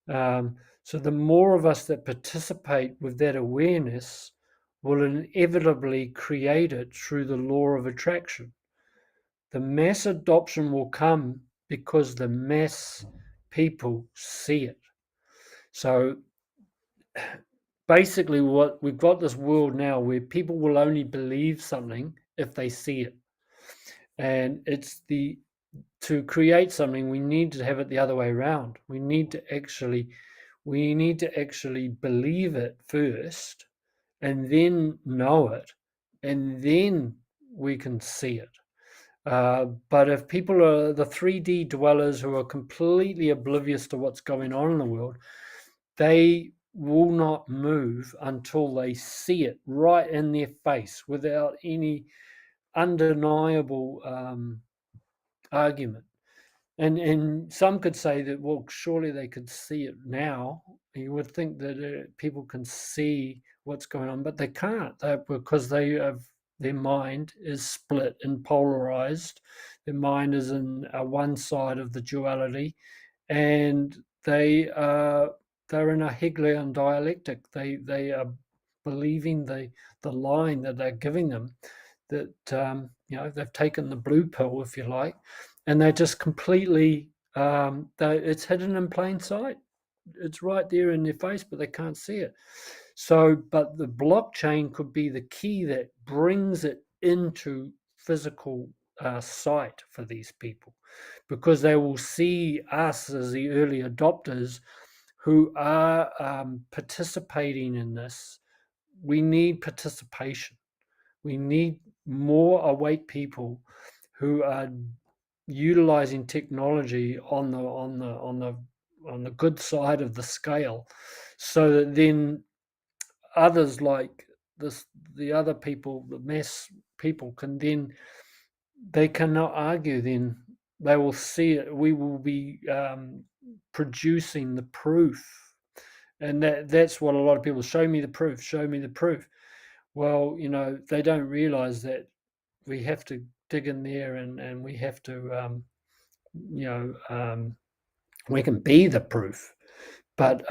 A: So the more of us that participate with that awareness will inevitably create it through the law of attraction. The mass adoption will come because the mass people see it. So basically, what we've got this world now where people will only believe something if they see it. And it's to create something, we need to have it the other way around. We need to actually believe it first, and then know it, and then we can see it. But if people are the 3D dwellers who are completely oblivious to what's going on in the world, they will not move until they see it right in their face without any undeniable argument. And some could say that, well, surely they could see it now. You would think that people can see what's going on, but they can't, because their mind is split and polarized. Their mind is in one side of the duality, and they're in a Hegelian dialectic. They are believing the line that they're giving them, that they've taken the blue pill, if you like, and they're just completely it's hidden in plain sight. It's right there in their face, but they can't see it. So, but the blockchain could be the key that brings it into physical sight for these people, because they will see us as the early adopters who are participating in this. We need participation. We need more awake people who are utilizing technology on the good side of the scale, so that then others like this, the other people, the mass people, they cannot argue. Then they will see it. We will be producing the proof, and that's what a lot of people show me the proof. Show me the proof. Well, they don't realize that we have to dig in there, and we have to we can be the proof. But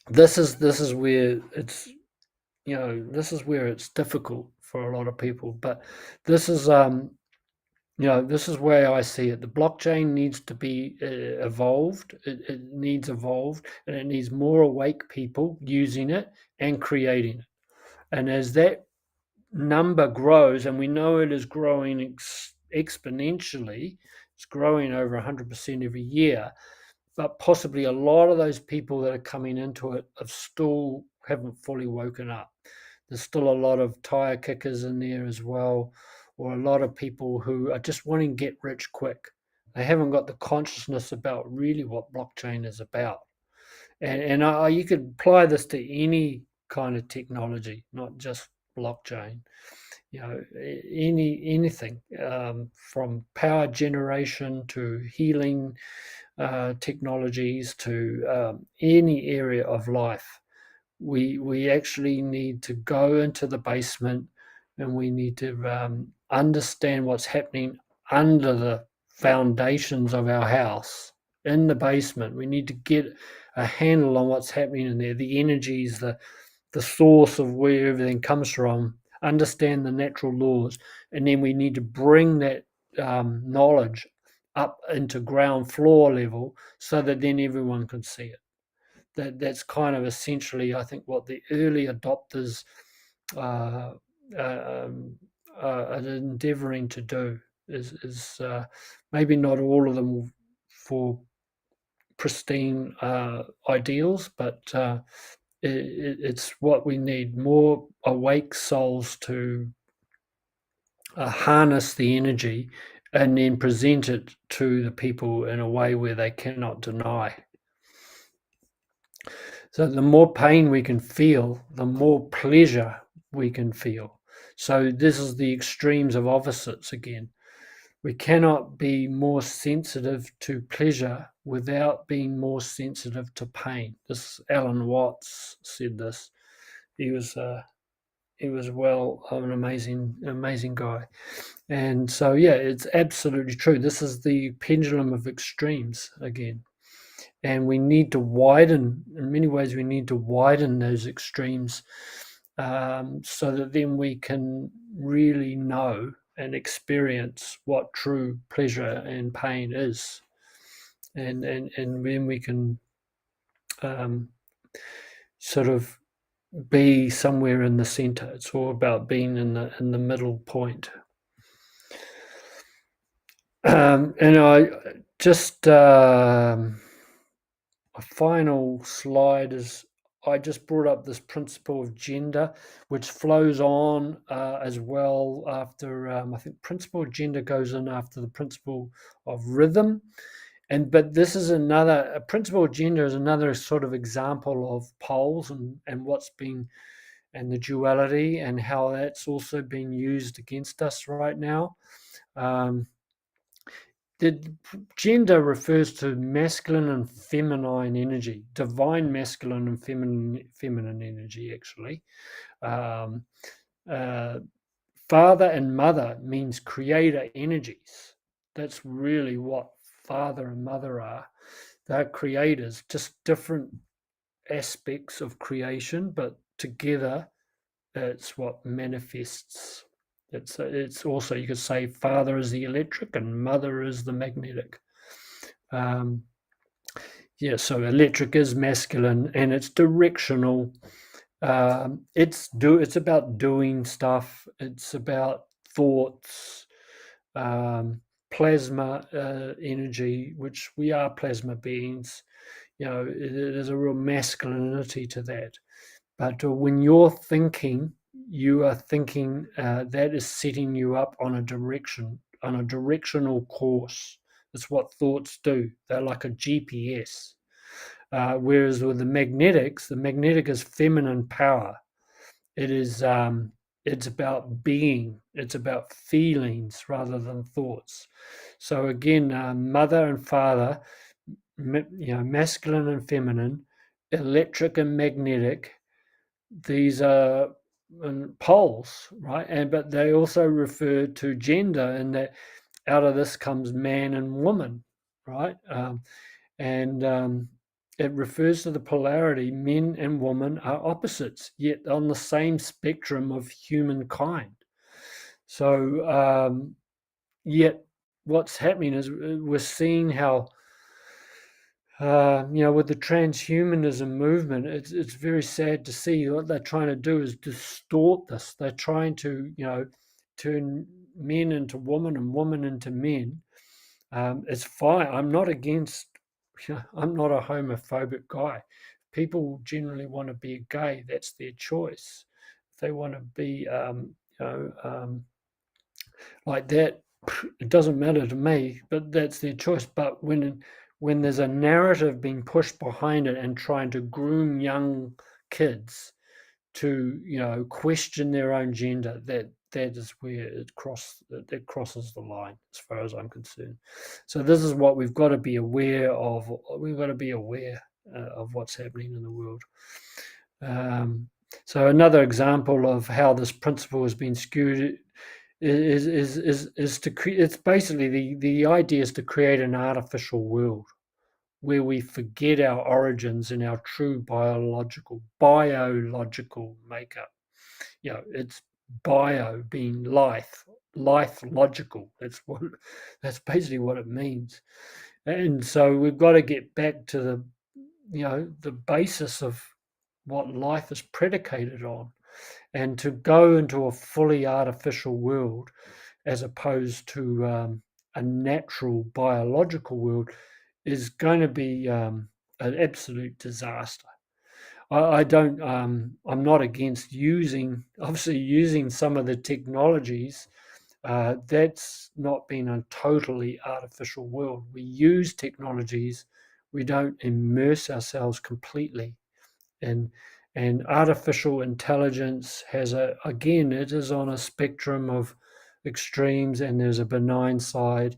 A: this is where it's this is where it's difficult for a lot of people. But this is this is where I see it. The blockchain needs to be evolved. It needs evolved, and it needs more awake people using it and creating it. And as that number grows, and we know it is growing exponentially, it's growing over 100% every year, but possibly a lot of those people that are coming into it haven't fully woken up. There's still a lot of tire kickers in there as well, or a lot of people who are just wanting to get rich quick. They haven't got the consciousness about really what blockchain is about. And you could apply this to any kind of technology, not just blockchain. Anything, from power generation to healing technologies to any area of life. We actually need to go into the basement, and we need to understand what's happening under the foundations of our house in the basement. We need to get a handle on what's happening in there, the energies, the source of where everything comes from, understand the natural laws, and then we need to bring that knowledge up into ground floor level, so that then everyone can see it. That's kind of essentially, I think, what the early adopters are endeavouring to do. Is maybe not all of them for pristine ideals, but it's what we need: more awake souls to harness the energy and then present it to the people in a way where they cannot deny. So the more pain we can feel, the more pleasure we can feel. So this is the extremes of opposites again. We cannot be more sensitive to pleasure without being more sensitive to pain. This Alan Watts said this. He was an amazing guy. And so yeah, it's absolutely true. This is the pendulum of extremes again. And we need to widen, in many ways, we need to widen those extremes so that then we can really know and experience what true pleasure and pain is. And then we can sort of be somewhere in the center. It's all about being in the middle point. And I just a final slide is I just brought up this principle of gender, which flows on as well after I think principle of gender goes in after the principle of rhythm, but this is a principle of gender is another sort of example of poles and what's been and the duality and how that's also being used against us right now. The gender refers to masculine and feminine energy, divine masculine and feminine energy, actually. Um, Father and mother means creator energies. That's really what father and mother are. They're creators, just different aspects of creation, but together it's what manifests. It's also, you could say, father is the electric and mother is the magnetic. So electric is masculine and it's directional. It's about doing stuff. It's about thoughts, plasma energy, which we are plasma beings. There's a real masculinity to that. But when you're thinking, you are thinking that is setting you up on a directional course. It's what thoughts do. They're like a GPS. Whereas with the magnetic is feminine power. It's about being. It's about feelings rather than thoughts. So again, mother and father, masculine and feminine, electric and magnetic. These are poles, right? But they also refer to gender, and that out of this comes man and woman, right? It refers to the polarity. Men and women are opposites, yet on the same spectrum of humankind. So, yet what's happening is we're seeing how with the transhumanism movement, it's very sad to see what they're trying to do is distort this. They're trying to, turn men into women and women into men. It's fine. I'm not against. I'm not a homophobic guy. People generally want to be gay. That's their choice. If they want to be, like that, it doesn't matter to me, but that's their choice. But when there's a narrative being pushed behind it and trying to groom young kids to question their own gender, that is where it crosses the line as far as I'm concerned. So this is what we've got to be aware of. We've got to be aware of what's happening in the world. So another example of how this principle has been skewed is to create. It's basically the idea is to create an artificial world where we forget our origins and our true biological makeup. It's bio being life logical. That's basically what it means. And so we've got to get back to the basis of what life is predicated on. And to go into a fully artificial world as opposed to a natural biological world is going to be an absolute disaster. I don't. I'm not against obviously using some of the technologies. That's not been a totally artificial world. We use technologies. We don't immerse ourselves completely. And artificial intelligence has again, it is on a spectrum of extremes, and there's a benign side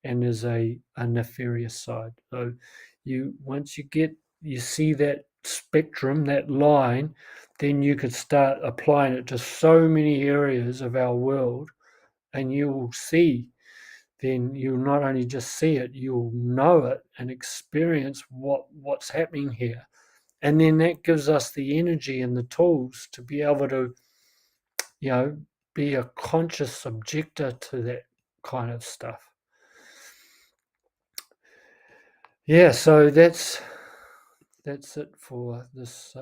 A: and there's a nefarious side. So once you see that spectrum, that line, then you could start applying it to so many areas of our world, and you will see, then you'll not only just see it, you'll know it and experience what's happening here. And then that gives us the energy and the tools to be able to, be a conscious objector to that kind of stuff. Yeah, so that's it for this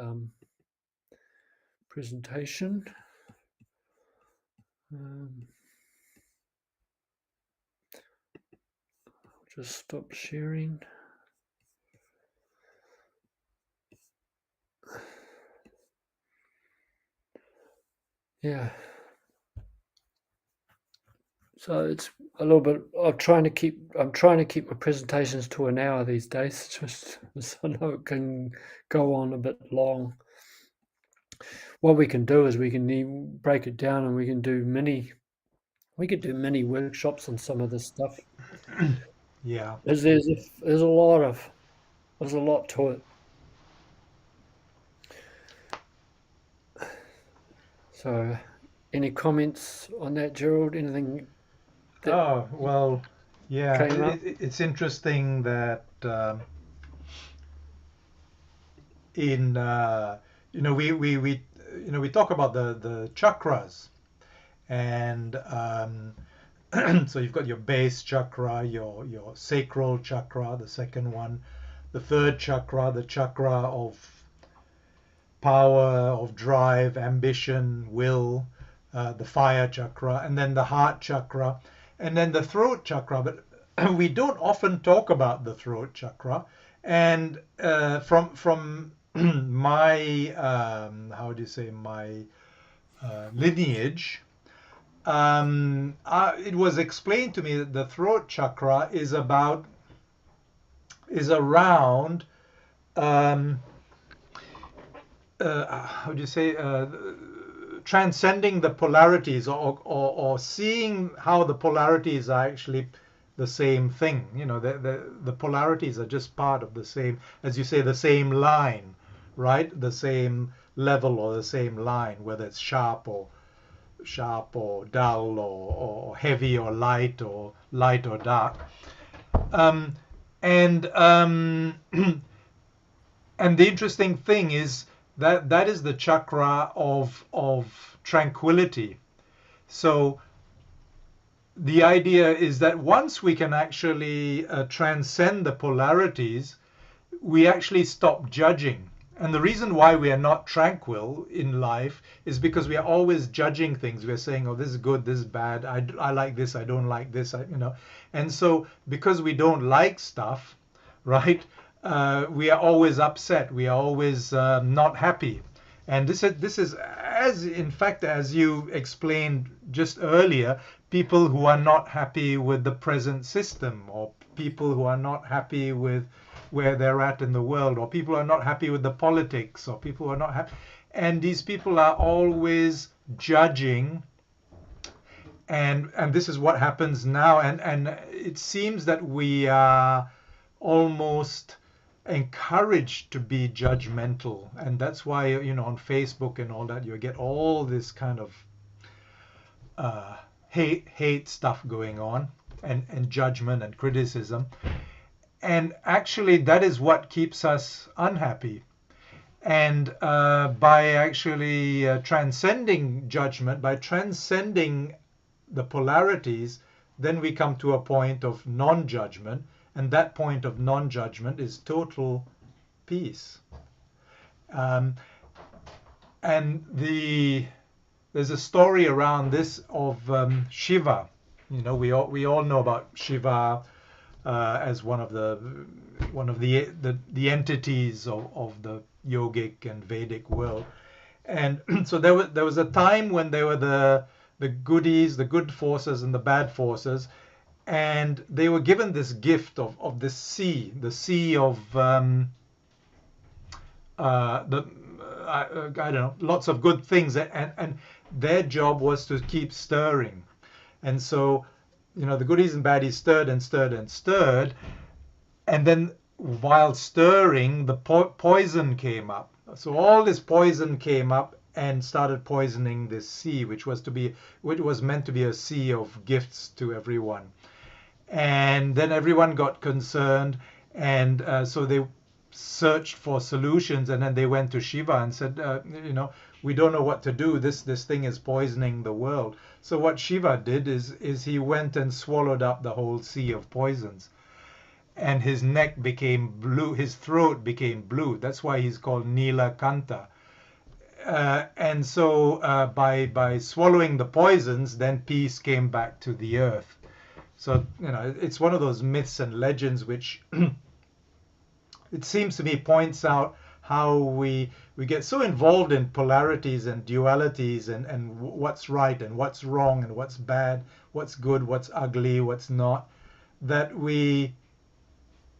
A: presentation. Just stop sharing. Yeah. So it's a little bit. I'm trying to keep my presentations to an hour these days, just so I know it can go on a bit long. What we can do is we can break it down, and we can do mini workshops on some of this stuff.
B: Yeah.
A: There's a lot to it. So, any comments on that, Gerald? Anything that
B: Oh, well, yeah.
A: came up?
B: It's interesting that in we talk about the chakras, and so you've got your base chakra, your sacral chakra, the second one, the third chakra, the chakra of power, of drive, ambition, will, the fire chakra, and then the heart chakra, and then the throat chakra. But we don't often talk about the throat chakra. And from my how do you say, my lineage, it was explained to me that the throat chakra is around um, how do you say, transcending the polarities, or seeing how the polarities are actually the same thing. The polarities are just part of the same, as you say, the same line, right? The same level, or the same line, whether it's sharp or dull, or heavy or light or dark. Um, and and the interesting thing is that that is the chakra of tranquility. So the idea is that once we can actually transcend the polarities, we actually stop judging. And the reason why we are not tranquil in life is because we are always judging things. We're saying, oh, this is good, this is bad, I like this, I don't like this, And so because we don't like stuff, right, we are always upset, we are always not happy. And this is, as in fact, as you explained just earlier, people who are not happy with the present system, or people who are not happy with where they're at in the world, or people are not happy with the politics, or people are not happy. And these people are always judging, and this is what happens now. And it seems that we are almost encouraged to be judgmental, and that's why, on Facebook and all that, you get all this kind of hate stuff going on, and judgment and criticism. And actually, that is what keeps us unhappy. And by actually transcending judgment, by transcending the polarities, then we come to a point of non-judgment, and that point of non-judgment is total peace. Um, and there's a story around this of Shiva. We all know about Shiva as one of the entities of the yogic and Vedic world. And so there was a time when there were the goodies, the good forces and the bad forces, and they were given this gift of this sea, the sea of the I don't know, lots of good things, and their job was to keep stirring. And so, the goodies and baddies stirred and stirred and stirred, and then while stirring, the poison came up. So all this poison came up and started poisoning this sea, which was meant to be a sea of gifts to everyone. And then everyone got concerned, and so they searched for solutions, and then they went to Shiva and said, we don't know what to do. This thing is poisoning the world. So what Shiva did is he went and swallowed up the whole sea of poisons, and his neck became blue, his throat became blue. That's why he's called Nilakanta. And so by swallowing the poisons, then peace came back to the earth. So it's one of those myths and legends which it seems to me points out how we get so involved in polarities and dualities, and what's right and what's wrong and what's bad, what's good, what's ugly, what's not, that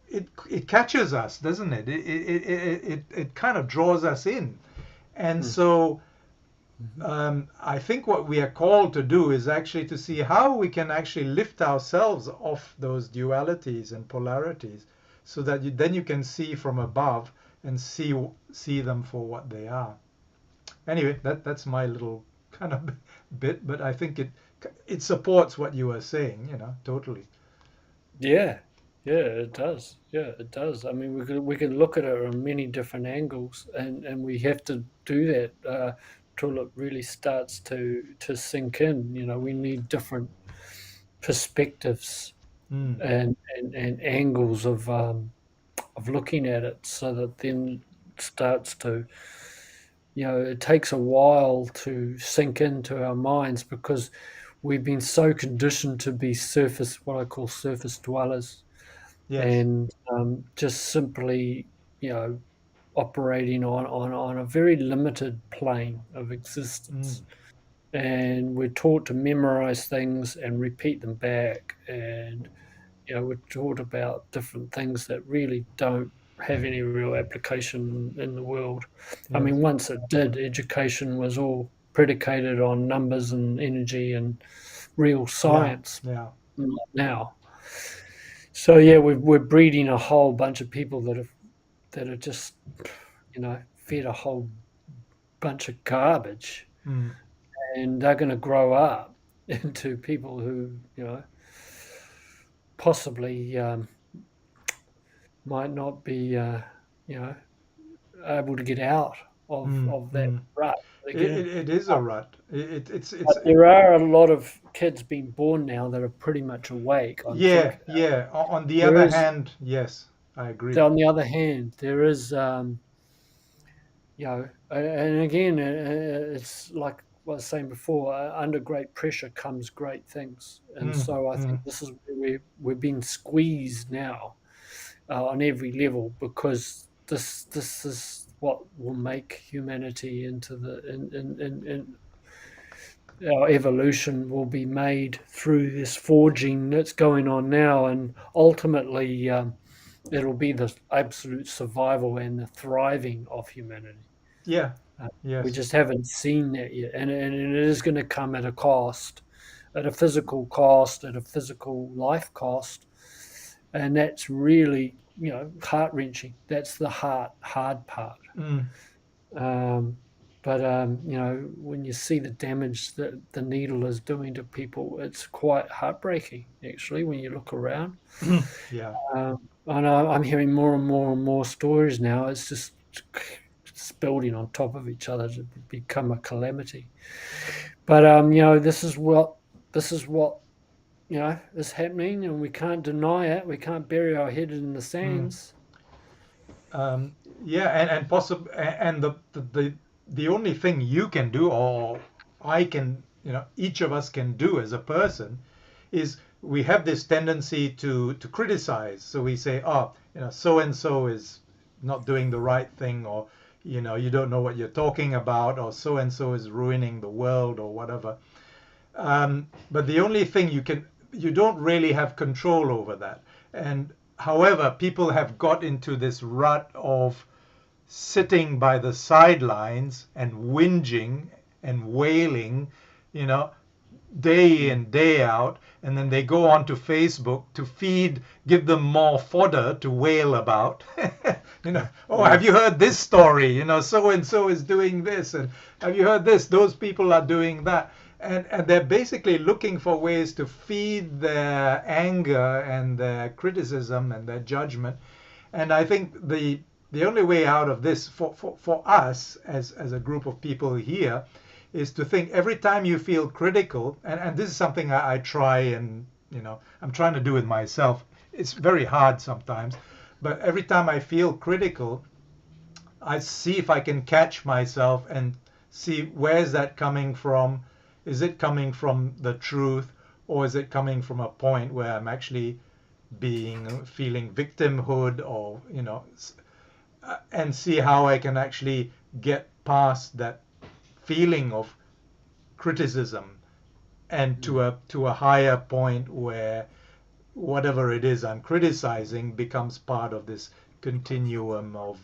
B: it catches us, doesn't it? It kind of draws us in. And
A: Mm.
B: so
A: Mhm.
B: I think what we are called to do is actually to see how we can actually lift ourselves off those dualities and polarities, so that then you can see from above and see them for what they are. Anyway, that's my little kind of bit, but I think it supports what you were saying, totally.
A: Yeah, yeah, it does. Yeah, it does. I mean, we can look at it on many different angles, and we have to do that till it really starts to sink in. We need different perspectives
B: Mm,
A: and angles of looking at it, so that then it starts to, it takes a while to sink into our minds, because we've been so conditioned to be what I call surface dwellers,
B: yes.
A: and just simply, you know, operating on a very limited plane of existence.
B: Mm,
A: And we're taught to memorize things and repeat them back. And, we're taught about different things that really don't have any real application in the world. I
B: yes.
A: mean, once it did, education was all predicated on numbers and energy and real
B: Yeah.
A: science.
B: Yeah.
A: Not now. So yeah, we're breeding a whole bunch of people that are just, fed a whole bunch of garbage,
B: Mm,
A: and they're going to grow up into people who, possibly might not be, you know, able to get out of
B: mm,
A: of that
B: mm.
A: rut. They're
B: It,
A: gonna,
B: it, it is a rut. It's
A: but there are a lot of kids being born now that are pretty much awake.
B: yeah, yeah. On the
A: There
B: other
A: is,
B: hand, yes, I agree.
A: on the other hand, there is, and again, it's like what I was saying before. Under great pressure comes great things, and
B: Mm,
A: so I
B: mm.
A: think this is where we're being squeezed now, on every level, because this is what will make humanity into the in our evolution will be made through this forging that's going on now, and ultimately, it'll be the absolute survival and the thriving of humanity.
B: Yeah,
A: Uh, we
B: yes.
A: just haven't seen that yet, and it is going to come at a cost, at a physical cost, at a physical life cost, and that's really, heart wrenching. That's the hard part.
B: Mm,
A: Um, but when you see the damage that the needle is doing to people, it's quite heartbreaking, actually, when you look around.
B: yeah.
A: And I'm hearing more and more and more stories now. It's building on top of each other to become a calamity. But this is what is happening, and we can't deny it. We can't bury our head in the
B: Mm.
A: sands.
B: Yeah, and possible, and the only thing you can do, or I can, each of us can do as a person is we have this tendency to criticize. So we say, oh, so and so is not doing the right thing, or you don't know what you're talking about, or so and so is ruining the world, or whatever. But the only thing you don't really have control over that. And however, people have got into this rut of sitting by the sidelines and whinging and wailing, you know, day
A: Mm.
B: in, day out, and then they go onto Facebook to give them more fodder to wail about. Oh,
A: Yeah.
B: have you heard this story? So and so is doing this, and have you heard this? Those people are doing that. And they're basically looking for ways to feed their anger and their criticism and their judgment. And I think the only way out of this for us as a group of people here is to think every time you feel critical, and this is something I try and I'm trying to do with myself. It's very hard sometimes, but every time I feel critical, I see if I can catch myself and see where's that coming from. Is it coming from the truth, or is it coming from a point where I'm actually feeling victimhood, or and see how I can actually get past that feeling of criticism and
A: Mm.
B: to a higher point where whatever it is I'm criticizing becomes part of this continuum of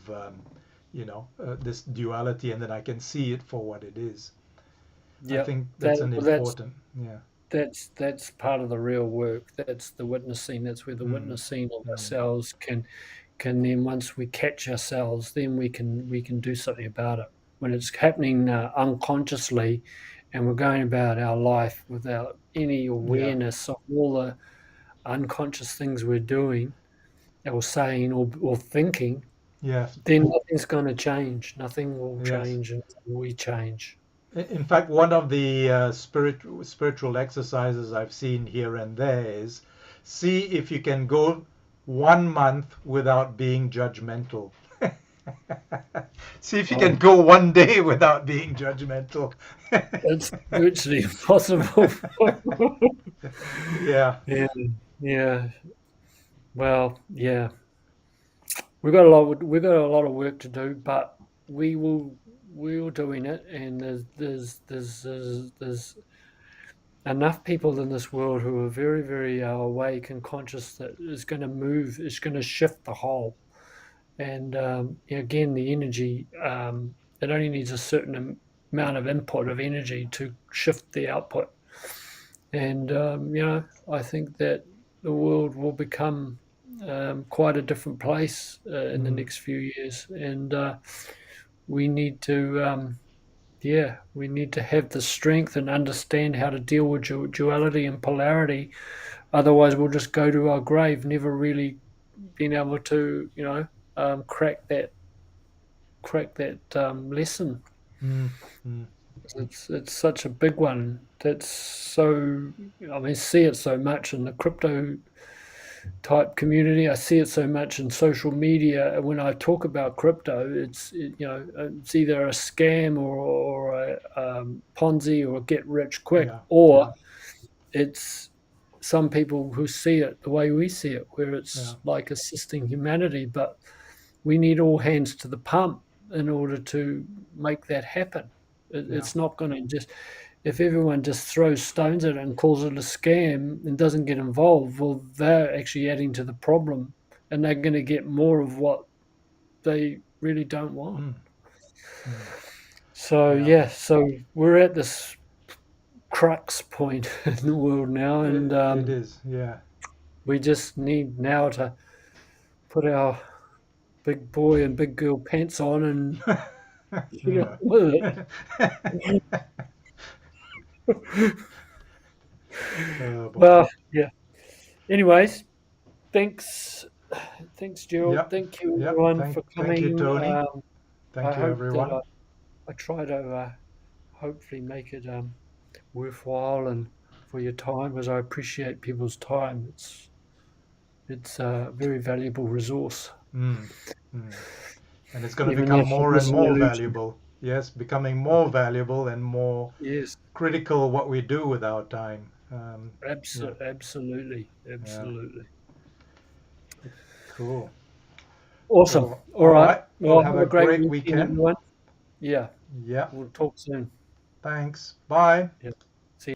B: this duality, and then I can see it for what it is. I
A: Yeah.
B: think
A: That
B: that's an
A: well, that's
B: important. Yeah.
A: that's part of the real work. That's the witnessing. That's where the
B: Mm,
A: witnessing of
B: mm,
A: ourselves can then once we catch ourselves, then we can do something about it. When it's happening unconsciously, and we're going about our life without any
B: yeah.
A: awareness of all the unconscious things we're doing or saying or thinking,
B: Yes.
A: then nothing's going to change. Nothing will
B: Yes.
A: change until we change.
B: In fact, one of the spiritual exercises I've seen here and there is see if you can go 1 month without being judgmental. See if you can
A: Oh,
B: go 1 day without being judgmental.
A: it's virtually impossible.
B: Yeah.
A: Yeah, yeah. Well, yeah. We've got a lot of work to do, but we're doing it, and there's enough people in this world who are very, very awake and conscious that is going to move, is going to shift the whole. And again, the energy, it only needs a certain amount of input of energy to shift the output. And I think that the world will become quite a different place in the
B: Mm,
A: next few years, and we need to, we need to have the strength and understand how to deal with duality and polarity. Otherwise, we'll just go to our grave, never really being able to, crack that lesson.
B: mm, mm.
A: It's such a big one. That's so. I mean, see it so much in the crypto type community. I see it so much in social media. When I talk about crypto, it's either a scam or a Ponzi or a get rich quick,
B: Yeah.
A: or
B: Yeah.
A: it's some people who see it the way we see it, where
B: Yeah.
A: it's like assisting humanity. But we need all hands to the pump in order to make that happen.
B: Yeah.
A: It's not going to just, if everyone just throws stones at it and calls it a scam and doesn't get involved, well, they're actually adding to the problem, and they're going to get more of what they really don't want.
B: Mm, mm.
A: So,
B: Yeah.
A: yeah, so we're at this crux point in the world now, and
B: It is. Yeah.
A: we just need now to put our big boy and big girl pants on and get on
B: Yeah.
A: with it.
B: Oh boy.
A: Well, yeah. Anyways, thanks, thanks, Gerald.
B: Yep.
A: Thank you,
B: Yep.
A: everyone,
B: Thank
A: for
B: thank you,
A: coming.
B: Tony.
A: I
B: Thank you,
A: hope that
B: everyone.
A: I try to hopefully make it worthwhile and for your time, as I appreciate people's time. It's a very valuable resource,
B: Mm, mm. And it's going to
A: even
B: become
A: if it
B: more and
A: is an
B: more
A: illusion.
B: valuable. Yes, becoming more valuable and more
A: Yes,
B: critical what we do with our time. Yeah,
A: absolutely,
B: yeah,
A: absolutely.
B: cool.
A: Awesome.
B: Well,
A: All
B: all
A: right.
B: right. Well,
A: Well,
B: have
A: have
B: a
A: a great
B: great
A: weekend,
B: weekend.
A: everyone. Yeah,
B: Yeah,
A: we'll talk soon.
B: thanks. Bye.
A: Yeah. See